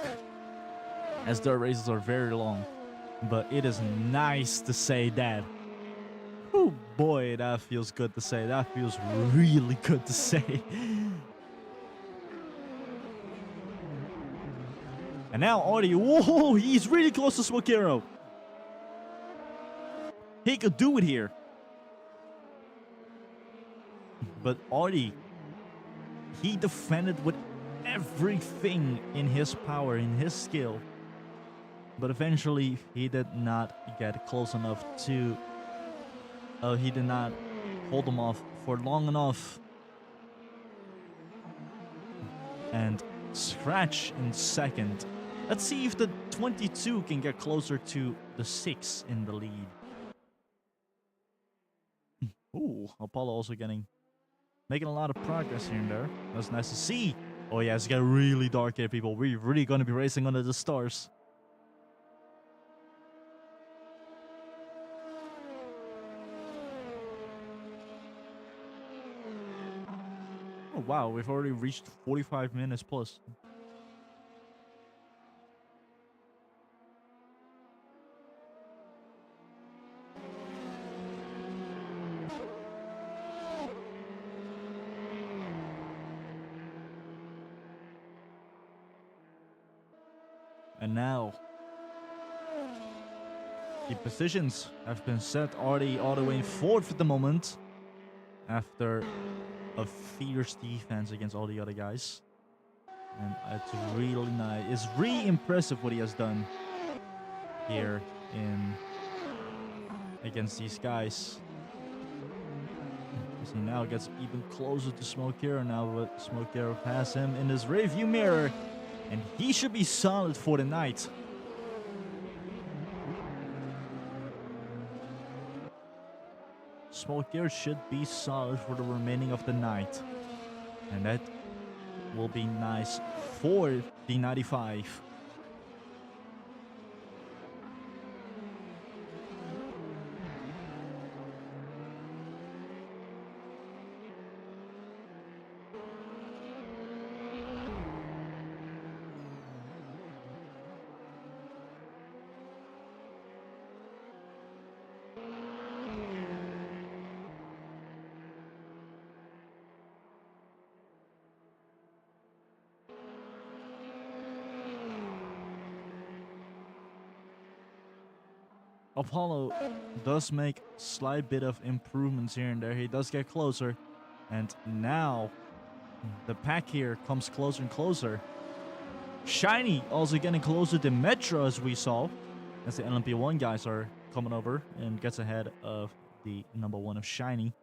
as their races are very long. But it is nice to say that. Oh boy, that feels good to say. That feels really good to say. And now Audi, whoa, he's really close to Smokero. He could do it here. But Audi, he defended with everything in his power, in his skill. But eventually, he did not get close enough to... he did not hold him off for long enough. And Scratch in second. Let's see if the 22 can get closer to the 6 in the lead. Ooh, Apollo also making a lot of progress here and there. That's nice to see. Oh yeah, it's getting really dark here, people. We're really going to be racing under the stars. Oh wow, we've already reached 45 minutes plus. And now, the positions have been set already all the way in fourth at the moment, after a fierce defense against all the other guys. And it's really nice. It's really impressive what he has done here against these guys. As he now gets even closer to Smokero now, but Smokero has him in his rearview mirror. And he should be solid for the night. Smokero should be solid for the remaining of the night. And that will be nice for the 95. Apollo does make slight bit of improvements here and there. He does get closer. And now the pack here comes closer and closer. Shiny also getting closer to Metro, as we saw, as the LMP1 guys are coming over and gets ahead of the number 1 of Shiny.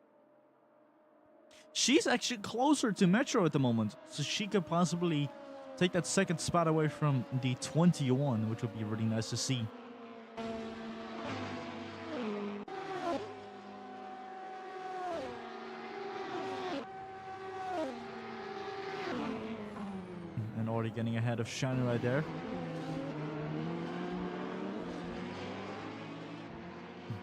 She's actually closer to Metro at the moment, so she could possibly take that second spot away from the 21, which would be really nice to see. And already getting ahead of Shiny right there.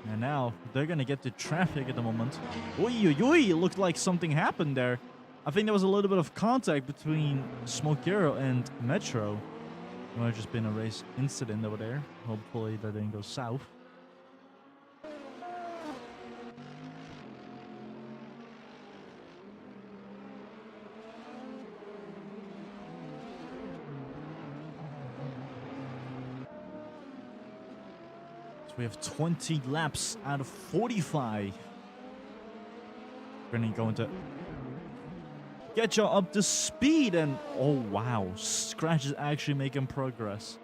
And now they're gonna get to traffic at the moment. Oi, oi, oi, it looked like something happened there. I think there was a little bit of contact between Smokero and Metro. It might have just been a race incident over there. Hopefully that didn't go south. We have 20 laps out of 45. We're going to get you up to speed, and oh wow, Scratch is actually making progress.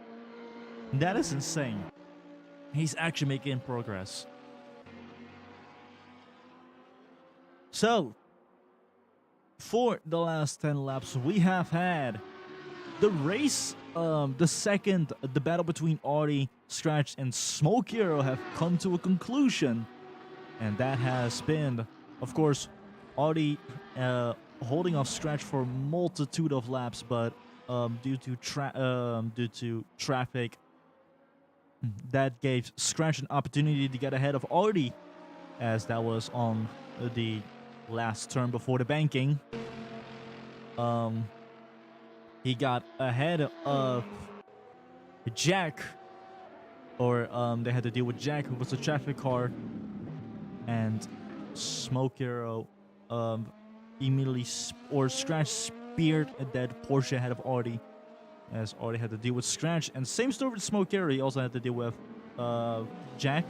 That is insane. He's actually making progress. So, for the last 10 laps, we have had the race, the battle between Audi, Scratch, and Smokero have come to a conclusion. And that has been, of course, Audi holding off Scratch for a multitude of laps, but due to traffic, that gave Scratch an opportunity to get ahead of Audi, as that was on the last turn before the banking. He got ahead of Jack, or they had to deal with Jack, who was a traffic car, and Smoke Hero immediately Scratch speared a dead Porsche ahead of Audi, as Audi had to deal with Scratch. And same story with Smoke Hero, he also had to deal with Jack,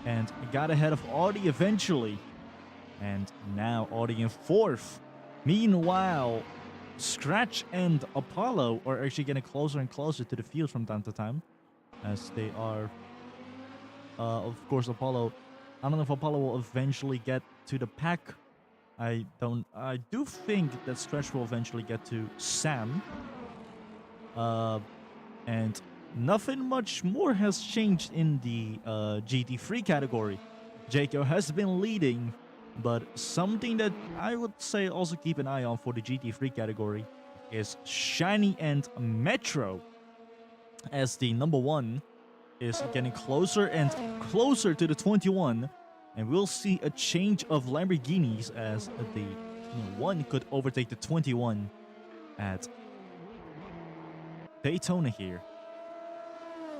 and got ahead of Audi eventually. And now Audi in 4th. Meanwhile, Scratch and Apollo are actually getting closer and closer to the field from time to time, as they are, of course, Apollo. I don't know if Apollo will eventually get to the pack. I do think that Scratch will eventually get to Sam. And nothing much more has changed in the GT3 category. Jaco has been leading, but something that I would say also keep an eye on for the GT3 category is Shiny and Metro, as the number 1 is getting closer and closer to the 21, and we'll see a change of Lamborghinis, as the 1 could overtake the 21 at Daytona here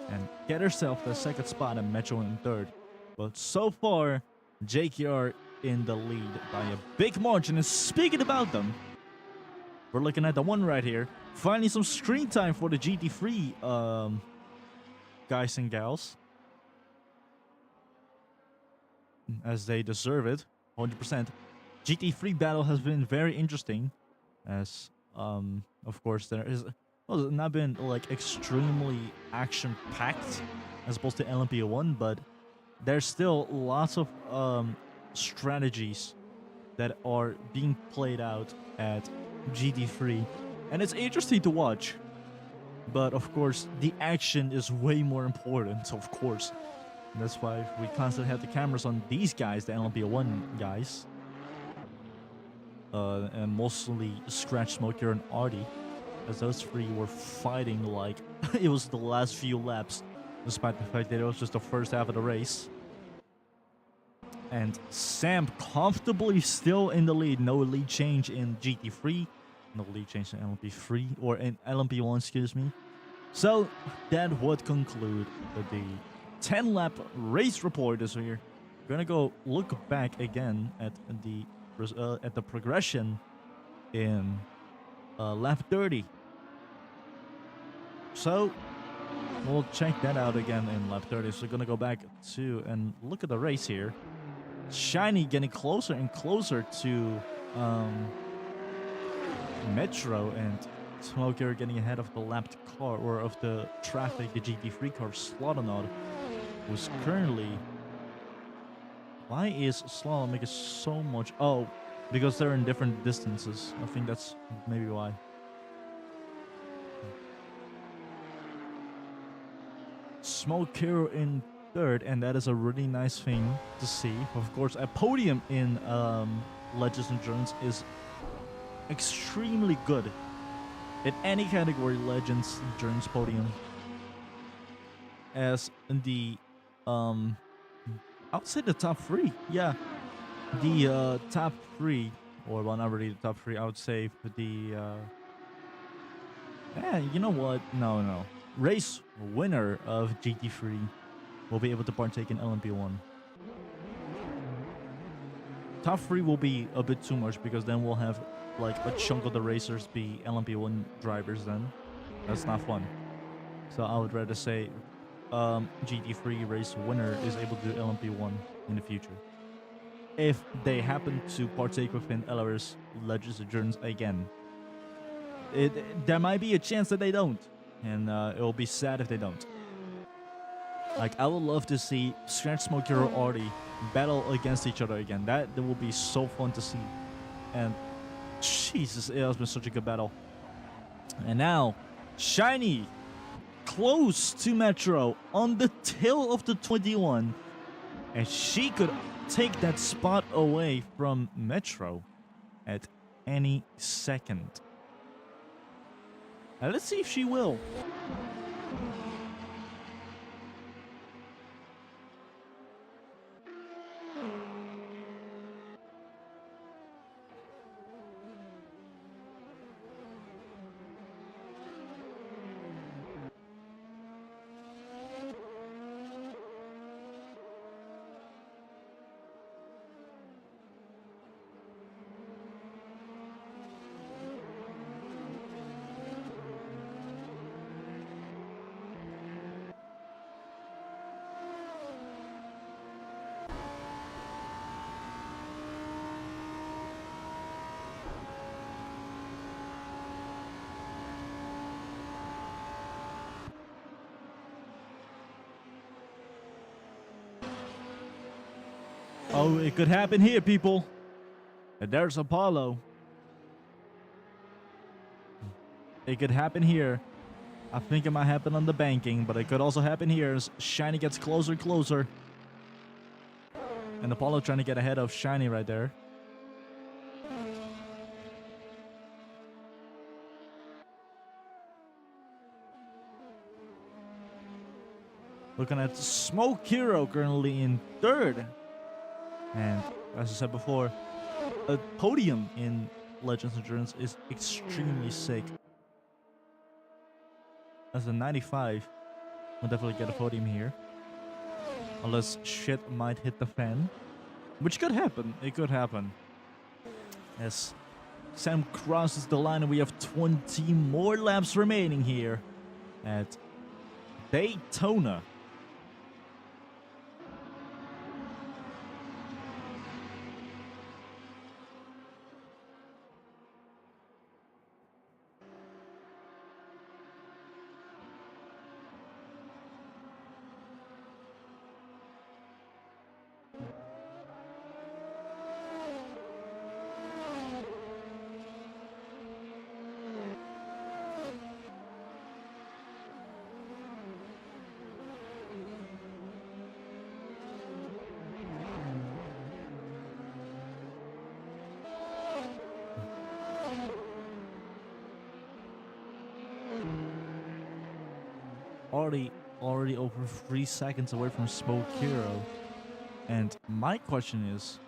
and get herself the 2nd spot and Metro in 3rd. But so far, JKR in the lead by a big margin. And speaking about them, we're looking at the 1 right here. Finally some screen time for the GT3 guys and gals, as they deserve it, 100%. GT3 battle has been very interesting, as of course there is, well, it's not been like extremely action packed as opposed to LMP1, but there's still lots of strategies that are being played out at GT3, and it's interesting to watch. But of course, the action is way more important, of course. And that's why we constantly have the cameras on these guys, the LMP1 guys. And mostly Scratch, Smoker, and Artie, as those 3 were fighting like it was the last few laps, despite the fact that it was just the first half of the race. And Sam comfortably still in the lead. No lead change in GT3. No lead change in LMP3, or in LMP1, excuse me. So that would conclude the 10-lap race report this year. We're gonna go look back again at the progression in lap 30. So we'll check that out again in lap 30. So we're gonna go back to and look at the race here. Shiny getting closer and closer to Metro, and Smoker getting ahead of the lapped car, or of the traffic, the GT3 car, Slotonaut, who's currently... Why is Slotonaut making so much... Oh, because they're in different distances. I think that's maybe why. Smoker in 3rd, and that is a really nice thing to see. Of course, a podium in Legends Endurance is extremely good. In any category, Legends Endurance podium. As in the I would say the top 3. Yeah. The top 3, or well, not really the top 3, I would say the you know what? No. Race winner of GT3 will be able to partake in LMP1. Top 3 will be a bit too much, because then we'll have like a chunk of the racers be LMP1 drivers then. That's not fun. So I would rather say GT3 race winner is able to do LMP1 in the future, if they happen to partake within LRS Legends Endurance again. There might be a chance that they don't, and it will be sad if they don't. Like, I would love to see Scratch, Smoker, or Artie battle against each other again. That will be so fun to see. And Jesus, it has been such a good battle. And now, Shiny, close to Metro, on the tail of the 21. And she could take that spot away from Metro at any second. Now let's see if she will. Oh, it could happen here, people. And there's Apollo. It could happen here. I think it might happen on the banking, but it could also happen here as Shiny gets closer and closer. And Apollo trying to get ahead of Shiny right there. Looking at Smoke Hero currently in third. And as I said before, a podium in Legends Endurance is extremely sick. As a 95, we'll definitely get a podium here. Unless shit might hit the fan. Which could happen. It could happen. As Sam crosses the line and we have 20 more laps remaining here at Daytona. Already over 3 seconds away from Smoke Hero. And my question is,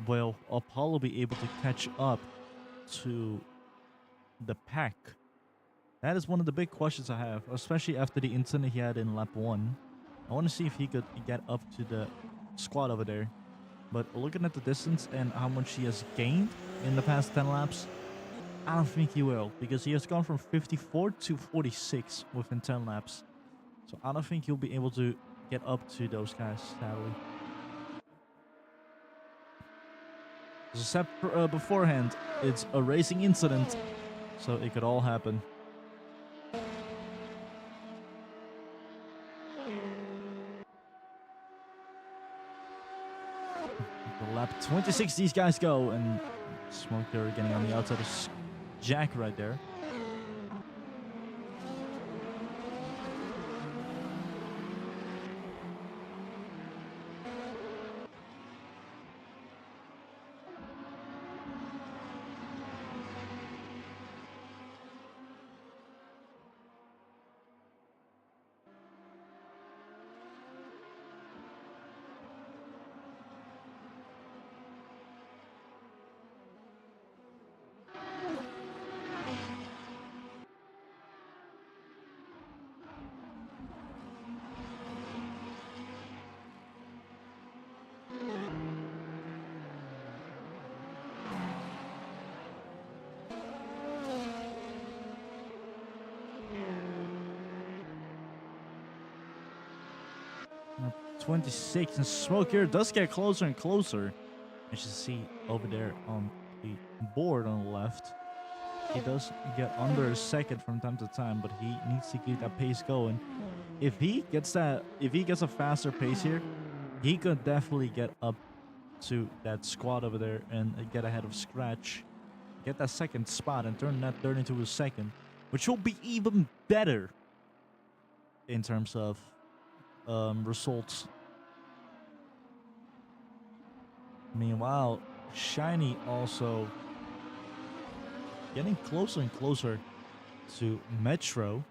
will Apollo be able to catch up to the pack? That is one of the big questions I have, especially after the incident he had in lap 1. I want to see if he could get up to the squad over there. But looking at the distance and how much he has gained in the past 10 laps, I don't think he will, because he has gone from 54 to 46 within 10 laps. So I don't think he'll be able to get up to those guys, sadly. As I said beforehand, it's a racing incident, so it could all happen. The lap 26 these guys go, and Smoke Hero getting on the outside of Jack right there. Lap 26, and Smoke Hero does get closer and closer. As you see over there on the board on the left, he does get under a second from time to time, but he needs to keep that pace going. If he gets a faster pace here, he could definitely get up to that squad over there and get ahead of Scratch, get that second spot and turn that third into a second, which will be even better in terms of results. Meanwhile, Shiny also getting closer and closer to Metro.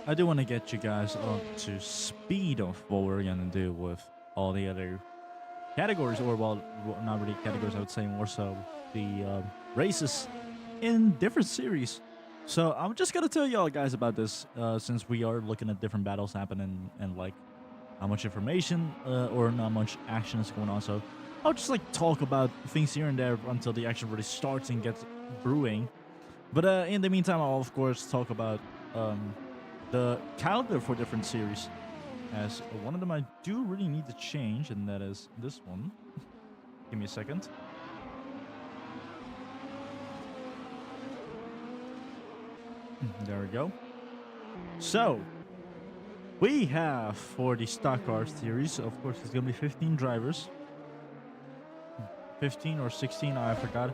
I do want to get you guys up to speed of what we're gonna do with all the other categories, or well, not really categories. I would say more so the races in different series. So I'm just gonna tell y'all guys about this since we are looking at different battles happening and like how much information or not much action is going on. So I'll just like talk about things here and there until the action really starts and gets brewing. But in the meantime, I'll of course talk about the calendar for different series. As one of them I do really need to change, and that is this one. Give me a second. There we go. So, we have for the stock car series, of course, it's going to be 15 drivers. 15 or 16, I forgot.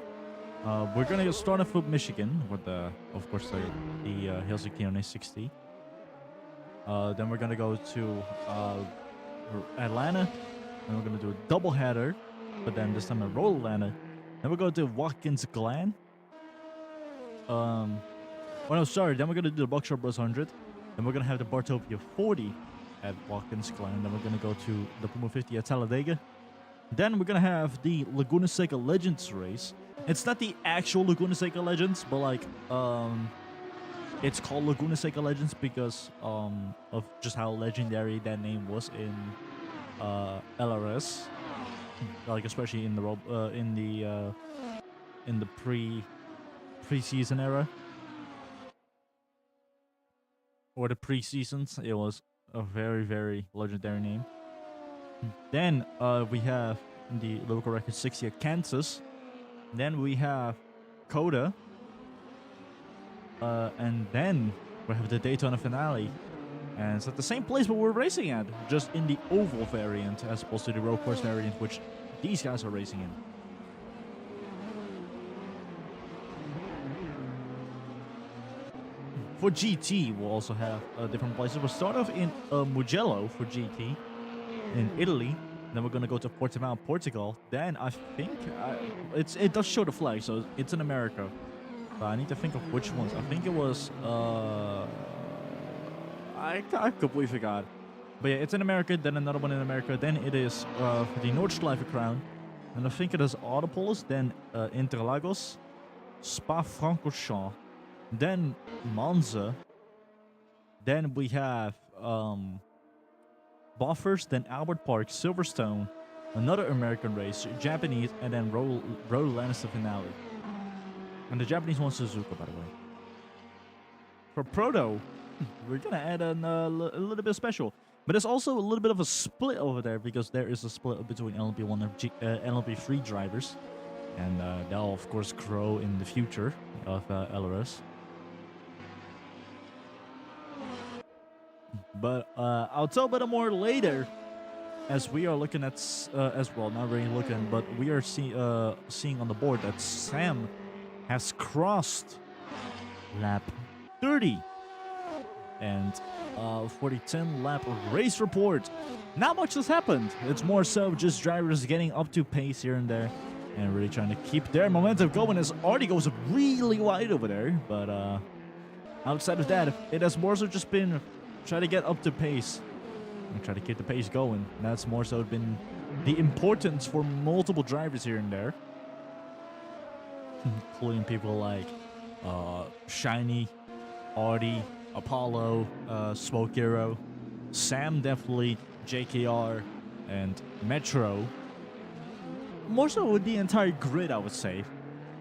We're going to start off with Michigan with, of course, the Helsinki on A60. Then we're going to go to Atlanta. Then we're going to do a double header, but then this time at Roll Atlanta. Then we're going to Watkins Glen. Oh no, sorry. Then we're going to do the Buckshot Bros 100. Then we're going to have the Bartopia 40 at Watkins Glen. Then we're going to go to the Puma 50 at Talladega. Then we're going to have the Laguna Seca Legends race. It's not the actual Laguna Seca Legends, but like, it's called Laguna Seca Legends because of just how legendary that name was in LRS, like especially in the preseason era or the pre-seasons. It was a very, very legendary name. Then we have the local record 60 at Kansas. Then we have Coda. And then we have the Daytona finale. And it's at the same place where we're racing at, just in the oval variant as opposed to the road course variant, which these guys are racing in. For GT, we'll also have different places. We'll start off in Mugello for GT in Italy. Then we're going to go to Portimao, Portugal. Then I think it does show the flag, so it's in America. But I need to think of which ones. I think it was I completely forgot. But yeah, it's in America. Then another one in America. Then it is for the Nordschleife Crown. And I think it is Autopolis. Then Interlagos, Spa-Francorchamps. Then Monza. Then we have Bathurst, then Albert Park, Silverstone, another American race, Japanese, and then Road Lannister finale. And the Japanese one's Suzuka, by the way. For Proto, we're gonna add a little bit special. But there's also a little bit of a split over there because there is a split between LMP1 and LMP3 drivers. And that'll, of course, grow in the future of LRS. But I'll tell a bit more later, as we are looking at, as well, not really looking, but we are seeing on the board that Sam has crossed lap 30 And for the 10-lap race report, not much has happened. It's more so just drivers getting up to pace here and there and really trying to keep their momentum going as Artie goes really wide over there. But outside of that, it has more so just been try to get up to pace and try to keep the pace going. That's more so been the importance for multiple drivers here and there, including people like Shiny, Artie, Apollo, Smoke Hero, Sam definitely, JKR, and Metro. More so with the entire grid, I would say.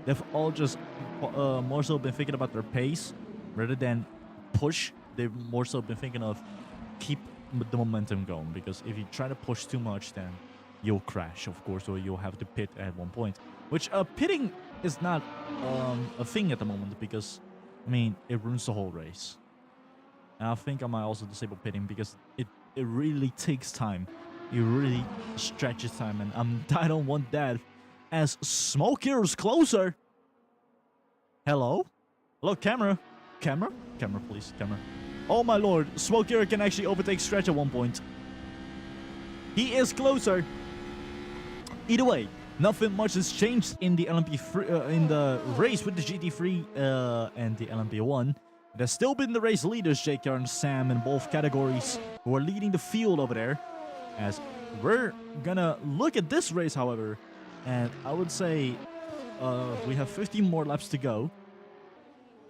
They've all just more so been thinking about their pace rather than push. They've more so been thinking of keep the momentum going, because if you try to push too much, then you'll crash, of course, or you'll have to pit at one point. Which pitting is not a thing at the moment, because I mean it ruins the whole race. And I think I might also disable pitting because it really takes time. It really stretches time, and I don't want that. As Smoke Hero's closer. Hello? Hello, camera. Camera? Camera, please. Camera. Oh my lord. Smoke Hero can actually overtake Stretch at one point. He is closer. Either way, nothing much has changed in the LMP3, in the race with the GT3 and the LMP1. It has still been the race leaders, JKR and Sam, in both categories, who are leading the field over there. As we're gonna look at this race, however, and I would say we have 15 more laps to go.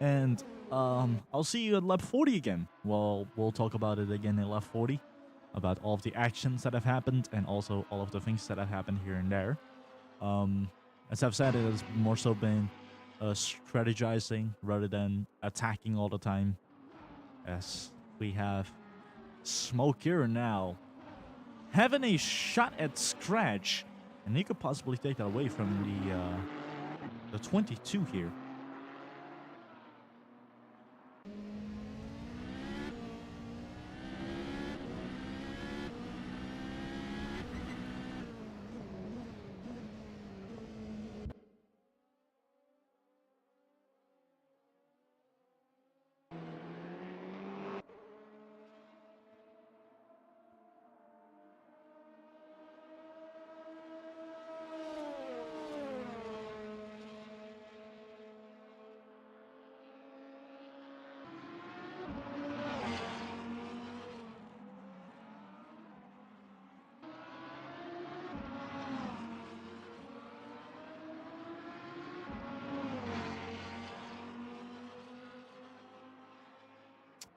And I'll see you at lap 40 again. Well, we'll talk about it again in lap 40, about all of the actions that have happened and also all of the things that have happened here and there. As I've said, it has more so been strategizing rather than attacking all the time. As we have Smoke here now having a shot at Scratch, and he could possibly take that away from the 22 here.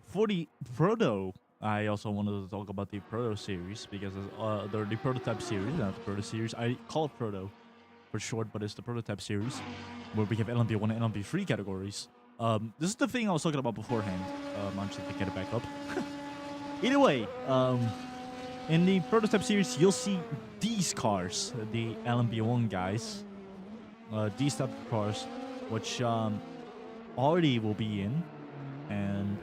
For the Proto, I also wanted to talk about the Proto series, because they're the Prototype series, not the Proto series. I call it Proto for short, but it's the Prototype series, where we have LMP1 and LMP3 categories. This is the thing I was talking about beforehand. I'm just to get it back up. Either way, in the Prototype series, you'll see these cars, the LMP1 guys, these type of cars, which Artie will be in. And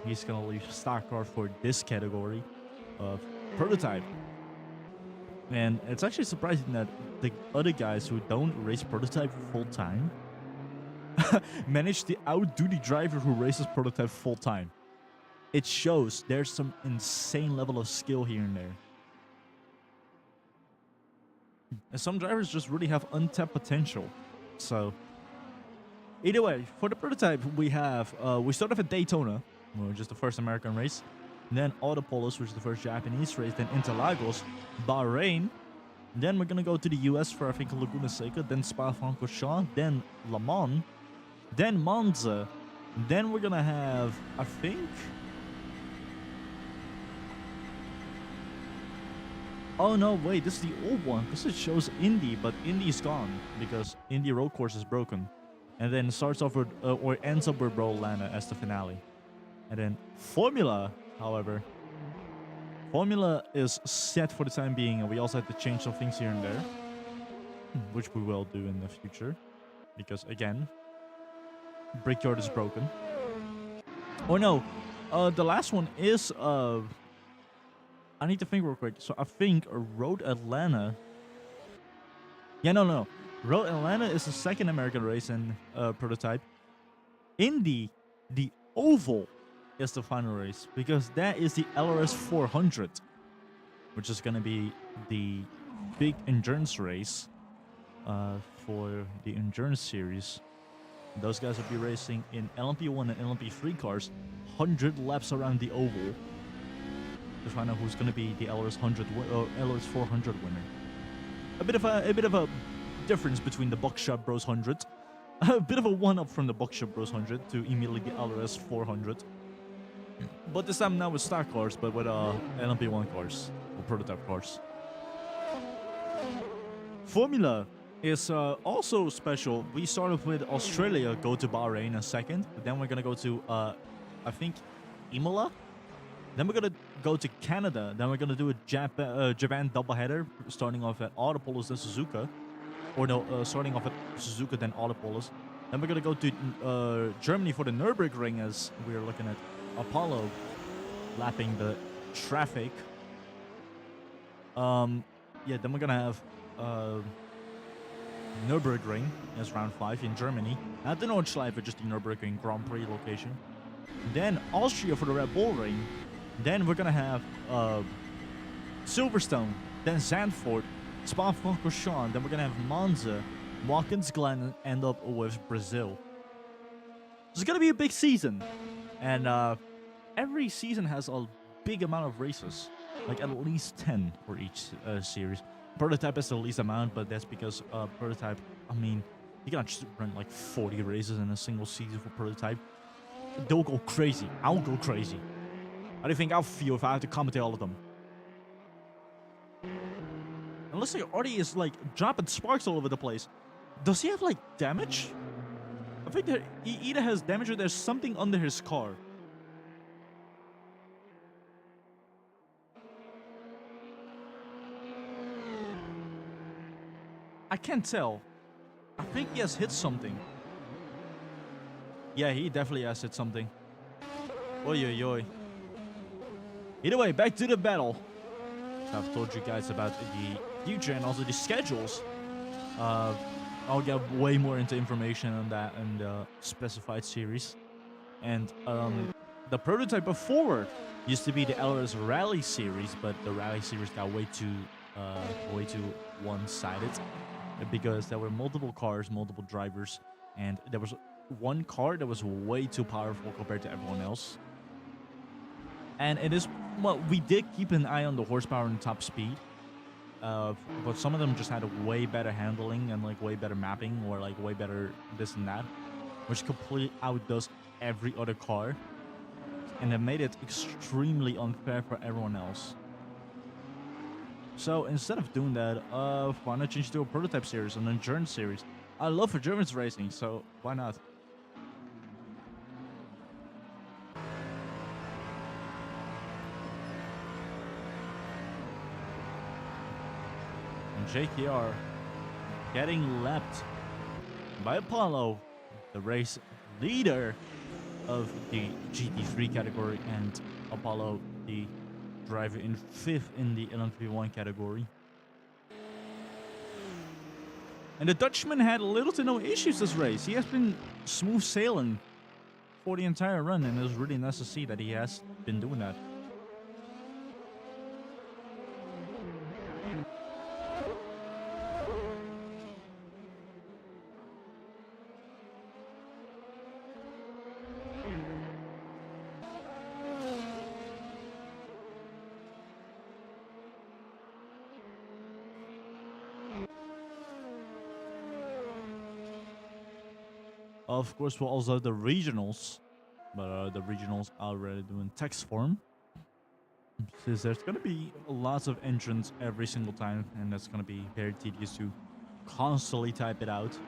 he's gonna leave stock car for this category of Prototype. And it's actually surprising that the other guys who don't race Prototype full time manage to outdo the driver who races Prototype full time. It shows there's some insane level of skill here and there. And some drivers just really have untapped potential. So either way, for the Prototype, we have, we start off at Daytona, which is the first American race. Then Autopolis, which is the first Japanese race. Then Interlagos, Bahrain. Then we're going to go to the US for, I think, Laguna Seca. Then Spa-Francorchamps. Then Le Mans. Then Monza. Then we're going to have, I think... Oh, no, wait, this is the old one. Because it shows Indy, but Indy's gone. Because Indy road course is broken. And then starts off with, or ends up with Atlanta as the finale. And then Formula, however, Formula is set for the time being, and we also have to change some things here and there, which we will do in the future, because again, Brickyard is broken. Oh no, the last one is I need to think real quick. So I think Road Atlanta. Yeah, no. Road Atlanta is the second American race in Prototype. Indy, the oval, is the final race because that is the LRS 400, which is going to be the big endurance race for the endurance series. Those guys will be racing in LMP1 and LMP3 cars, 100 laps around the oval to find out who's going to be the LRS 400 winner. A bit of a difference between the Buckshot Bros 100, a bit of a one-up from the Buckshot Bros 100 to immediately the LRS 400. But this time not with stock cars, but with LMP1 cars or prototype cars. Formula is also special. We started with Australia, go to Bahrain in a second. But then we're gonna go to I think Imola. Then we're gonna go to Canada. Then we're gonna do a Japan doubleheader, starting off at Autopolis then Suzuka, or no, starting off at Suzuka then Autopolis. Then we're gonna go to Germany for the Nürburgring as we're looking at Apollo lapping the traffic. Yeah, then we're gonna have Nürburgring as round 5 in Germany. Not the Nordschleife, just the Nürburgring Grand Prix location. Then Austria for the Red Bull Ring. Then we're gonna have Silverstone, then Zandvoort, Spa-Francorchamps. Then we're gonna have Monza, Watkins Glen, and end up with Brazil. It's gonna be a big season, and every season has a big amount of races, like at least 10 for each series. Prototype has the least amount, but that's because Prototype, I mean, you cannot just run like 40 races in a single season for Prototype. They'll go crazy. I'll go crazy. How do you think I'll feel if I have to commentate all of them? And looks like Artie is like dropping sparks all over the place. Does he have like damage? I think that he either has damage or there's something under his car. I can't tell. I think he has hit something. Yeah, he definitely has hit something. Oi, oi, oi. Either way, back to the battle. I've told you guys about the future and also the schedules. I'll get way more into information on that in the specified series. And the prototype before used to be the LRS Rally series, but the Rally series got way too one-sided because there were multiple cars, multiple drivers, and there was one car that was way too powerful compared to everyone else. And it is, well, we did keep an eye on the horsepower and top speed, but some of them just had a way better handling and like way better mapping or like way better this and that, which completely outdoes every other car, and it made it extremely unfair for everyone else. So instead of doing that, why not change to a prototype series, an endurance series? I love endurance racing, so why not? And JKR getting lapped by Apollo, the race leader of the GT3 category, and Apollo, the driver in 5th in the LMP1 category. And the Dutchman had little to no issues this race. He has been smooth sailing for the entire run, and it was really nice to see that he has been doing that. Of course, we'll also have the regionals, but the regionals are already doing text form. Since there's going to be lots of entrants every single time, and that's going to be very tedious to constantly type it out.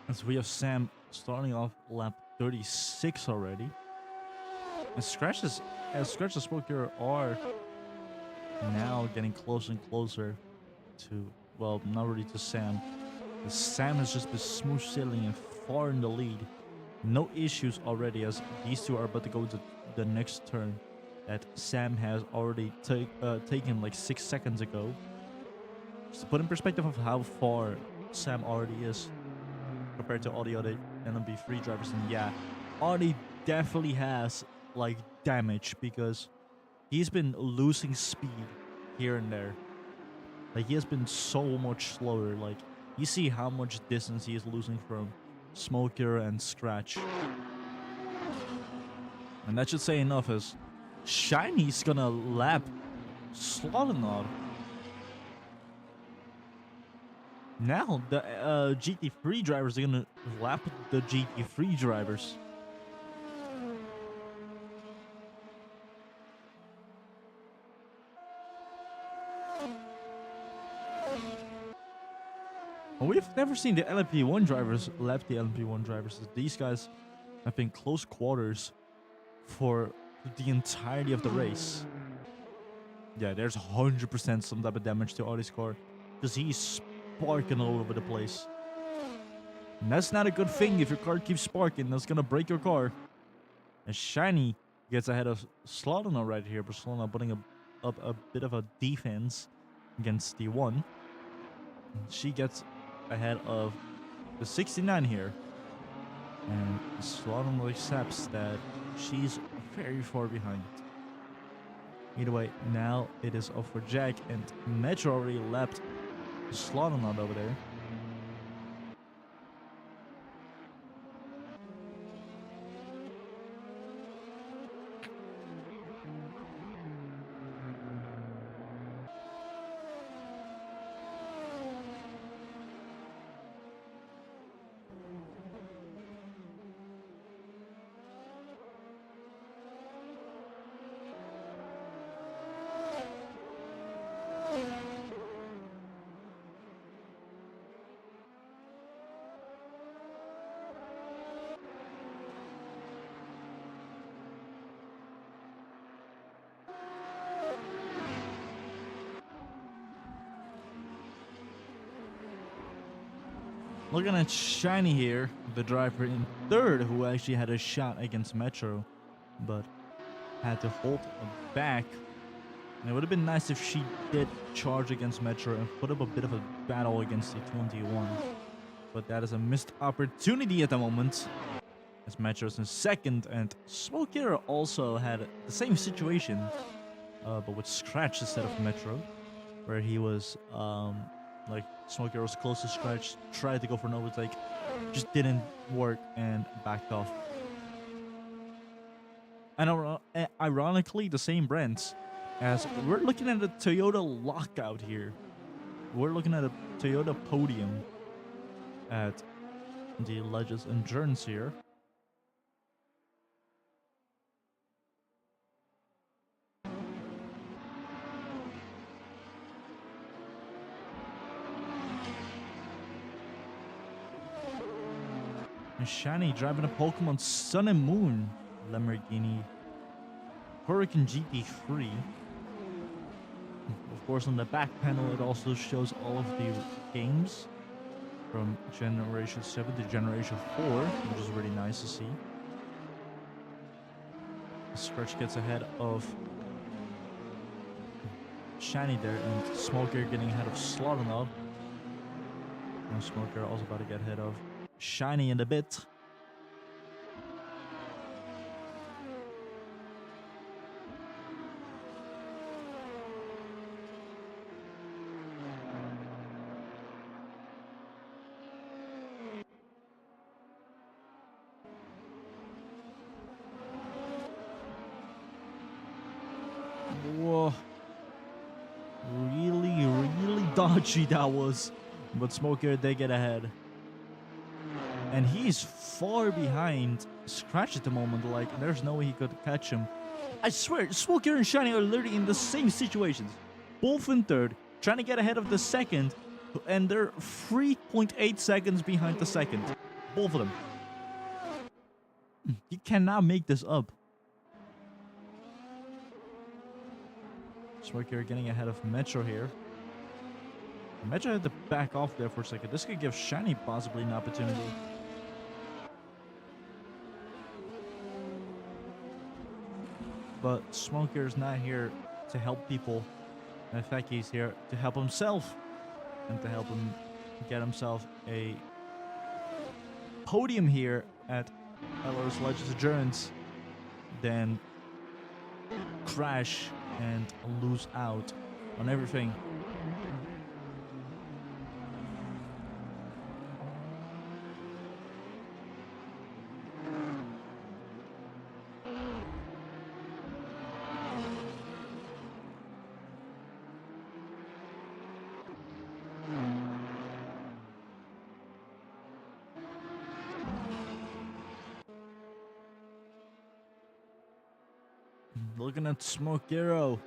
As we have Sam starting off lap 36 already. And scratches, as scratches spoke here, are now getting closer and closer to, well, not really to Sam. Sam has just been smooth sailing and far in the lead. No issues already as these two are about to go to the next turn that Sam has already taken like 6 seconds ago. Just to put in perspective of how far Sam already is compared to all the other LMP3 drivers. And yeah, Artie definitely has like damage because he's been losing speed here and there. Like he has been so much slower. Like you see how much distance he is losing from Smoker and Scratch. And that should say enough as Shiny's gonna lap Slaughternaut. Now the GT3 drivers are gonna lap the GT3 drivers. And we've never seen the LMP1 drivers lap the LMP1 drivers. These guys have been close quarters for the entirety of the race. Yeah, there's 100% some type of damage to Audie's car because he's sparking all over the place. And that's not a good thing if your car keeps sparking. That's gonna break your car. And Shiny gets ahead of Slaughternaut right here, but Slaughternaut putting up a bit of a defense against the one. She gets ahead of the 69 here. And Slaughternaut accepts that she's very far behind. Either way, now it is off for Jack, and Metro already lapped Slaughternaut over there. Looking at Shiny here, the driver in third, who actually had a shot against Metro, but had to hold back. And it would have been nice if she did charge against Metro and put up a bit of a battle against the 21. But that is a missed opportunity at the moment, as Metro's in second, and Smoker also had the same situation, but with Scratch instead of Metro, where he was like Smoker was close to Scratch, tried to go for an overtake, just didn't work and backed off. And ironically, the same brands, as we're looking at a Toyota lockout here. We're looking at a Toyota podium at the Legends Endurance here. And Shiny driving a Pokemon Sun and Moon Lamborghini Hurricane GT3. Of course, on the back panel, it also shows all of the games from Generation 7 to Generation 4, which is really nice to see. Scratch gets ahead of Shiny there, and Smoker getting ahead of Slaughternaut. And Smoker also about to get ahead of Shiny in a bit. Whoa. Really dodgy that was. But Smoker, they get ahead. And he's far behind Scratch at the moment. Like, there's no way he could catch him. I swear, Smoker and Shiny are literally in the same situations. Both in third, trying to get ahead of the second. And they're 3.8 seconds behind the second. Both of them. You cannot make this up. Smoker getting ahead of Metro here. Metro had to back off there for a second. This could give Shiny possibly an opportunity. but Smoker is not here to help people. In fact, he's here to help himself and to help him get himself a podium here at LRS Legends Endurance, then crash and lose out on everything. Looking at Smokero,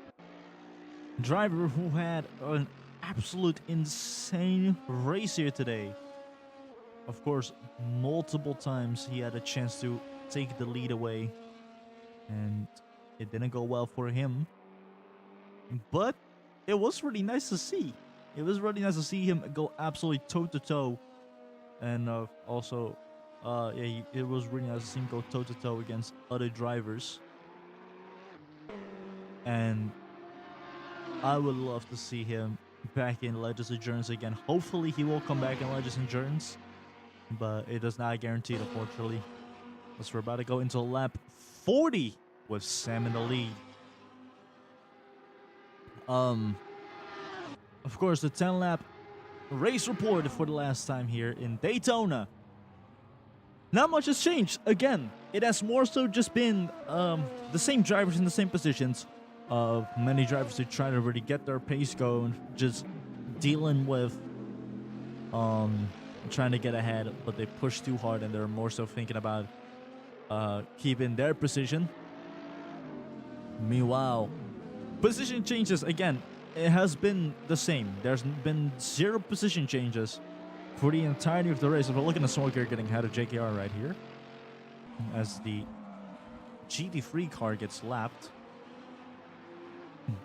driver who had an absolute insane race here today. Of course, multiple times he had a chance to take the lead away, and it didn't go well for him. But it was really nice to see. It was really nice to see him go absolutely toe to toe, and also, it was really nice to see him go toe to toe against other drivers. And I would love to see him back in Legends Endurance again. Hopefully he will come back in Legends Endurance, but it does not guarantee it, unfortunately. As we're about to go into lap 40 with Sam in the lead. Of course, the 10-lap race report for the last time here in Daytona. Not much has changed. Again, it has more so just been the same drivers in the same positions. Many drivers who try to really get their pace going, just dealing with trying to get ahead, but they push too hard and they're more so thinking about keeping their position. Meanwhile, position changes, again, it has been the same. There's been 0 position changes for the entirety of the race. If we're looking at Smoker getting ahead of JKR right here, as the GT3 car gets lapped.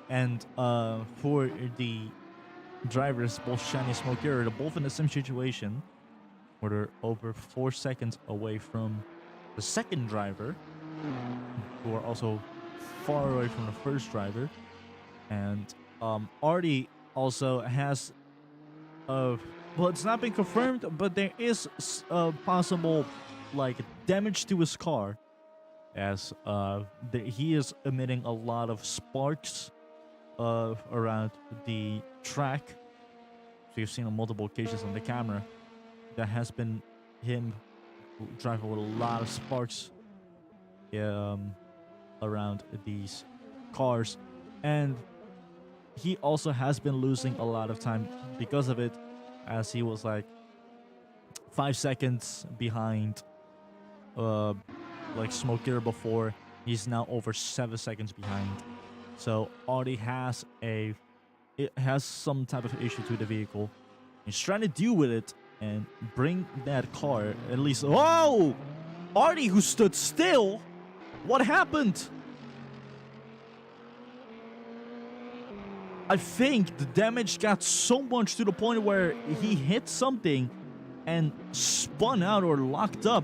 And for the drivers, both Shani and Smoker, they're both in the same situation where they're over 4 seconds away from the second driver, who are also far away from the first driver. And Artie also has, well, it's not been confirmed, but there is possible like damage to his car, as he is emitting a lot of sparks around the track. So you've seen on multiple occasions on the camera that has been him driving with a lot of sparks around these cars, and he also has been losing a lot of time because of it, as he was like 5 seconds behind like Smoker before. He's now over 7 seconds behind. So Artie has some type of issue to the vehicle. He's trying to deal with it and bring that car at least. Whoa! Artie, who stood still? What happened? I think the damage got so much to the point where he hit something and spun out or locked up.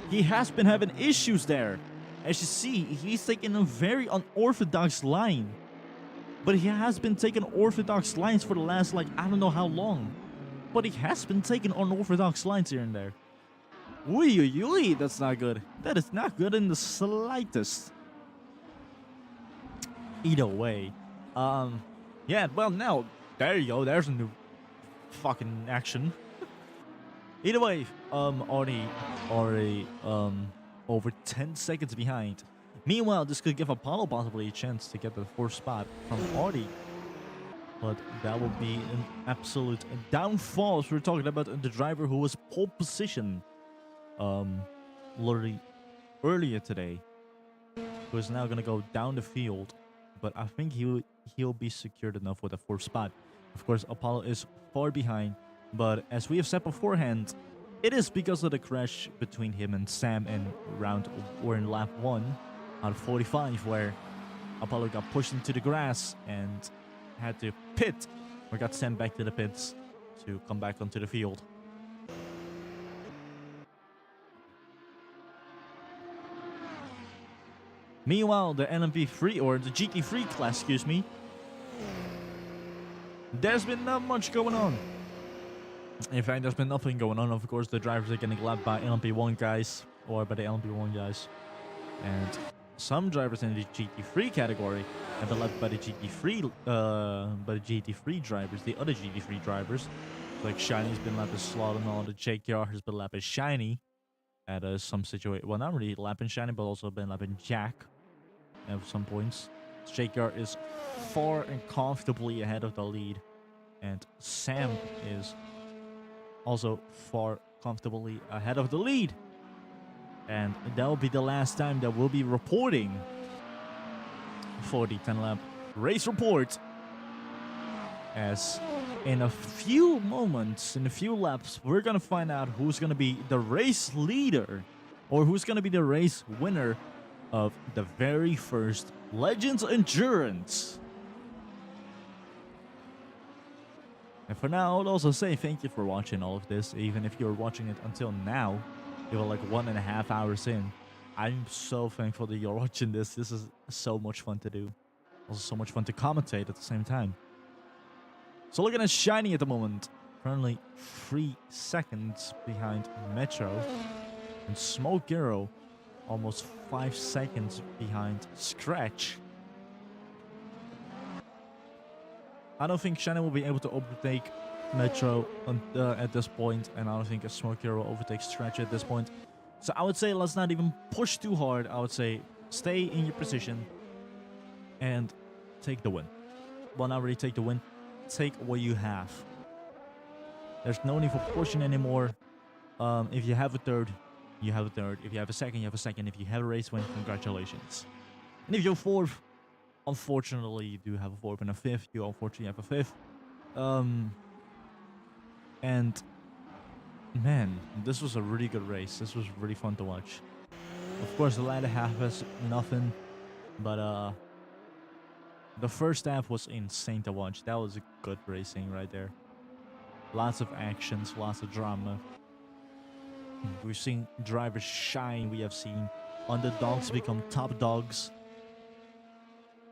He has been having issues there. As you see, he's taking a very unorthodox line. But he has been taking orthodox lines for the last, like, I don't know how long. But he has been taking unorthodox lines here and there. Ui, that's not good. That is not good in the slightest. Either way. Yeah, well, now, there you go. There's a new fucking action. Either way, Artie already, over 10 seconds behind. Meanwhile, this could give Apollo possibly a chance to get the 4th spot from Artie. But that would be an absolute downfall. So we're talking about the driver who was pole position, literally earlier today, who is now going to go down the field. But I think he'll be secured enough with a 4th spot. Of course, Apollo is far behind. But as we have said beforehand, it is because of the crash between him and Sam in lap 1 out of 45, where Apollo got pushed into the grass and had to pit, or got sent back to the pits to come back onto the field. Meanwhile, the LMP3 or the GT3 class, excuse me, there's been not much going on. In fact, there's been nothing going on. Of course, the drivers are getting lapped by LMP1 guys or by the LMP1 guys, and some drivers in the GT3 category have been lapped by the GT3 drivers, the other GT3 drivers. Like Shiny's been lapped as Slaughter and all. The JKR has been lapped as Shiny at some situation. Well, not really lapping Shiny, but also been lapping Jack at some points. JKR is far and comfortably ahead of the lead, and Sam is also far comfortably ahead of the lead. And that will be the last time that we'll be reporting for the 10-lap race report, as in a few moments, in a few laps, we're gonna find out who's gonna be the race leader or who's gonna be the race winner of the very first Legends Endurance. And for now, I would also say thank you for watching all of this, even if you're watching it until now. You were like 1.5 hours in. I'm so thankful that you're watching this. This is so much fun to do. Also so much fun to commentate at the same time. So looking at Shiny at the moment, currently 3 seconds behind Metro. And Smoke Hero almost 5 seconds behind Scratch. I don't think Shiny will be able to overtake Metro at this point, and I don't think a Smoke Hero overtakes Scratch at this point. So I would say let's not even push too hard. I would say stay in your position and take the win. Well, not really take the win. Take what you have. There's no need for pushing anymore. If you have a third, you have a third. If you have a second, you have a second. If you have a race win, congratulations. And if you're fourth, unfortunately, you do have a fourth and a fifth. You unfortunately have a fifth. And man, this was a really good race. This was really fun to watch. Of course, the latter half was nothing, but the first half was insane to watch. That was a good racing right there. Lots of actions, lots of drama. We've seen drivers shine. We have seen underdogs become top dogs.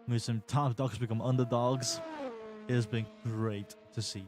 We've seen top dogs become underdogs. It has been great to see.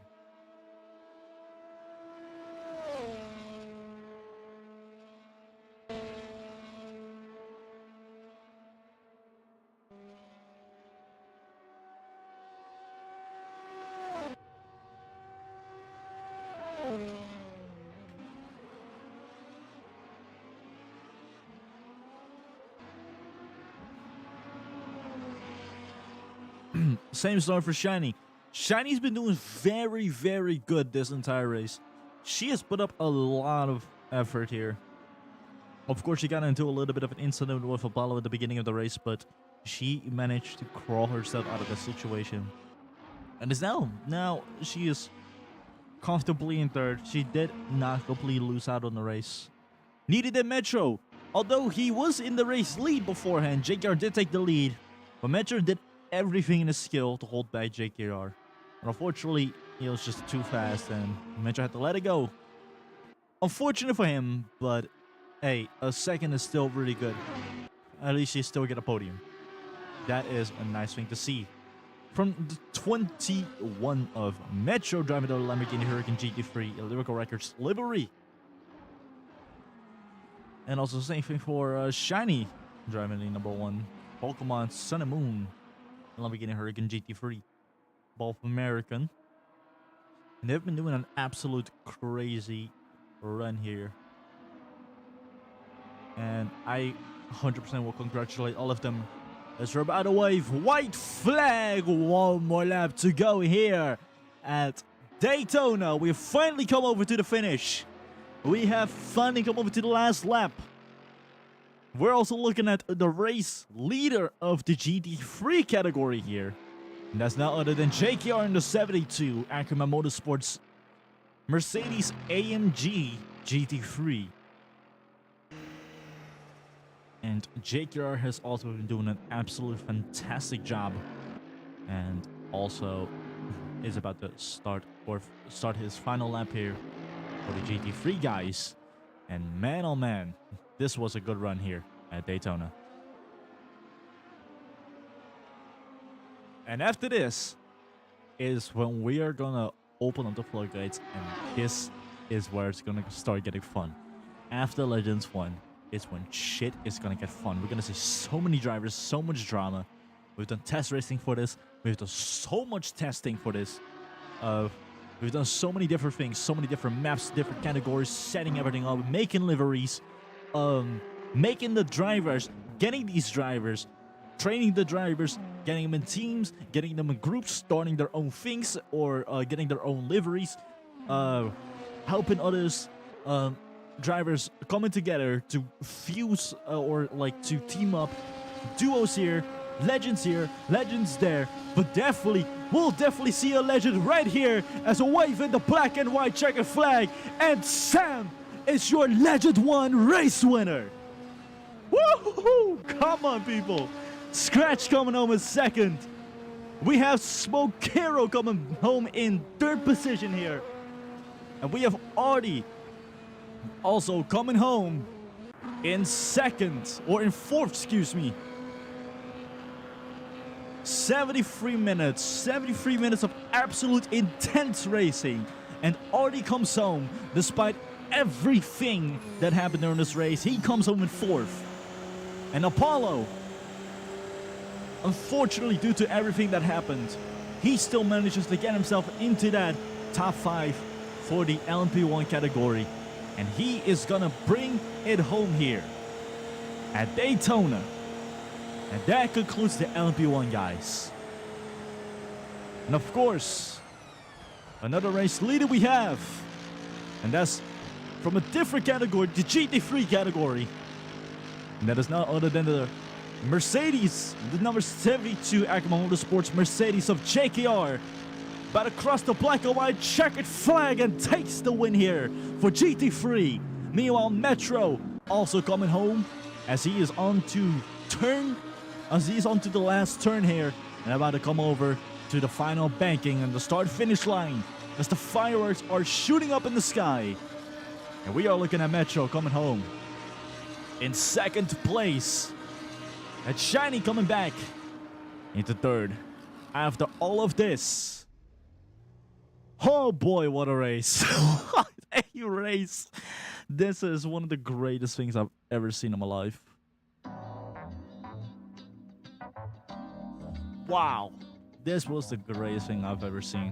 Same story for Shiny. Shiny's been doing very, very good this entire race. She has put up a lot of effort here. Of course, she got into a little bit of an incident with Apollo at the beginning of the race, but she managed to crawl herself out of the situation. And is now she is comfortably in third. She did not completely lose out on the race. Neither did Metro. Although he was in the race lead beforehand, JKR did take the lead. But Metro did everything in his skill to hold back JKR. And unfortunately, he was just too fast and Metro had to let it go. Unfortunate for him, but hey, a second is still really good. At least he still get a podium. That is a nice thing to see. From the 21 of Metro driving the Lamborghini Huracan GT3 Lyrical Records livery. And also same thing for Shiny driving the number 1 Pokemon Sun and Moon Lamborghini Huracan GT3, both American. And they've been doing an absolute crazy run here. And I 100% will congratulate all of them. As we're about to wave white flag, one more lap to go here at Daytona. We've finally come over to the finish. We have finally come over to the last lap. We're also looking at the race leader of the GT3 category here. And that's none other than JKR in the 72 Acura Motorsports Mercedes AMG GT3. And JKR has also been doing an absolute fantastic job. And also is about to start his final lap here for the GT3 guys. And man, oh man, this was a good run here at Daytona. And after this is when we are gonna open up the floodgates, and this is where it's gonna start getting fun. After Legends 1 is when shit is gonna get fun. We're gonna see so many drivers, so much drama. We've done test racing for this. We've done so much testing for this. We've done so many different things, so many different maps, different categories, setting everything up, making liveries, making the drivers, getting these drivers, training the drivers, getting them in teams, getting them in groups, starting their own things, or getting their own liveries, helping others, drivers coming together to fuse or like to team up, duos here, legends here, legends there, but we'll definitely see a legend right here as a wave in the black and white checkered flag, and Sam is your Legend 1 race winner. Woohoo! Come on, people. Scratch coming home in second. We have Smokero coming home in third position here. And we have Artie also coming home in second, or in fourth, excuse me. 73 minutes of absolute intense racing, and Artie comes home despite everything that happened during this race. He comes home in fourth. And Apollo, unfortunately, due to everything that happened, he still manages to get himself into that top 5 for the LMP1 category, and he is gonna bring it home here at Daytona. And that concludes the LMP1, guys. And of course, another race leader we have, and that's from a different category, the GT3 category. And that is none other than the Mercedes, the number 72 Acma Motorsports Mercedes of JKR, about to cross the black and white checkered flag and takes the win here for GT3. Meanwhile, Metro also coming home as he is on to the last turn here, and about to come over to the final banking and the start-finish line as the fireworks are shooting up in the sky. And we are looking at Metro coming home in second place. And Shiny coming back into third. After all of this, oh boy, what a race. What a race. This is one of the greatest things I've ever seen in my life. Wow, this was the greatest thing I've ever seen.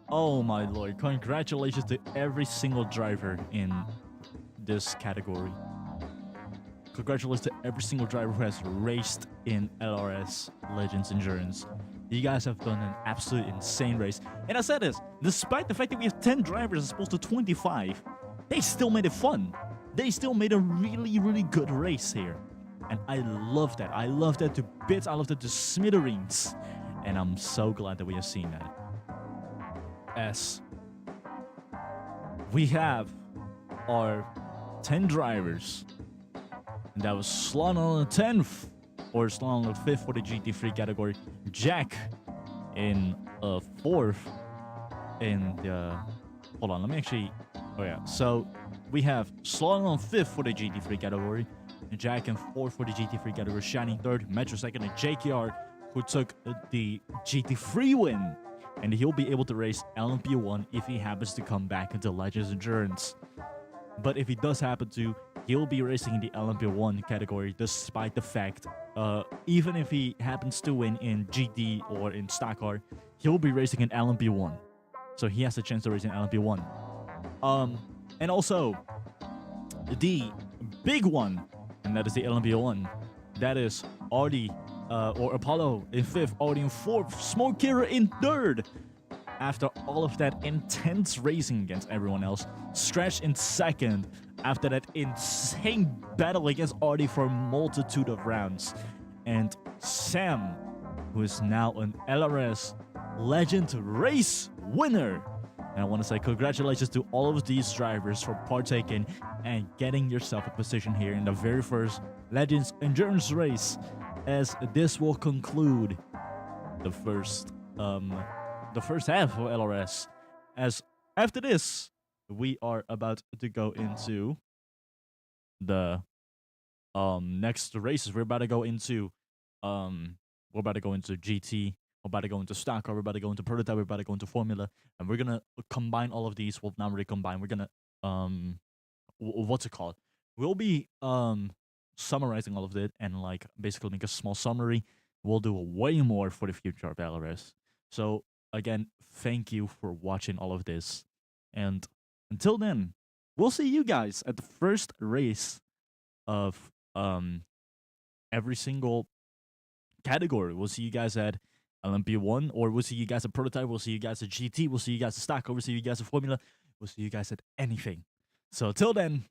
Oh my lord, congratulations to every single driver in this category. Congratulations to every single driver who has raced in LRS Legends Endurance. You guys have done an absolute insane race. And I said this, despite the fact that we have 10 drivers as opposed to 25, they still made it fun. They still made a really, really good race here. And I love that. I love that to bits. I love that to smithereens. And I'm so glad that we have seen that. As we have our 10 drivers. And that was Slon on the 10th. Or Slon on the 5th for the GT3 category. Jack in 4th. And hold on, let me actually... Oh yeah, so we have Slon on 5th for the GT3 category. And Jack in 4th for the GT3 category, Shining 3rd, Metro 2nd, and JKR, who took the GT3 win. And he'll be able to race LMP1 if he happens to come back into Legends Endurance. But if he does happen to, he'll be racing in the LMP1 category, despite the fact, even if he happens to win in GT or in Stock Car, he'll be racing in LMP1. So he has a chance to race in LMP1. And also, the big one, and that is the LMP1. That is Artie, or Apollo in 5th, Artie in 4th, Smokera in 3rd. After all of that intense racing against everyone else, Scratch in 2nd. After that insane battle against Artie for a multitude of rounds. And Sam, who is now an LRS Legend race winner. And I want to say congratulations to all of these drivers for partaking and getting yourself a position here in the very first Legends Endurance race, as this will conclude the first half of LRS. As after this, we are about to go into the next races. We're about to go into we're about to go into GT, we're about to go into stock car, we're about to go into prototype, we're about to go into formula, and we're gonna combine all of these. Well, not really combine. We're gonna what's it called? We'll be summarizing all of it and like basically make a small summary. We'll do way more for the future of LRS. So again, thank you for watching all of this, and until then, we'll see you guys at the first race of every single category. We'll see you guys at LMP1, or we'll see you guys at prototype. We'll see you guys at GT. We'll see you guys at stock. We'll see you guys at formula. We'll see you guys at anything. So till then,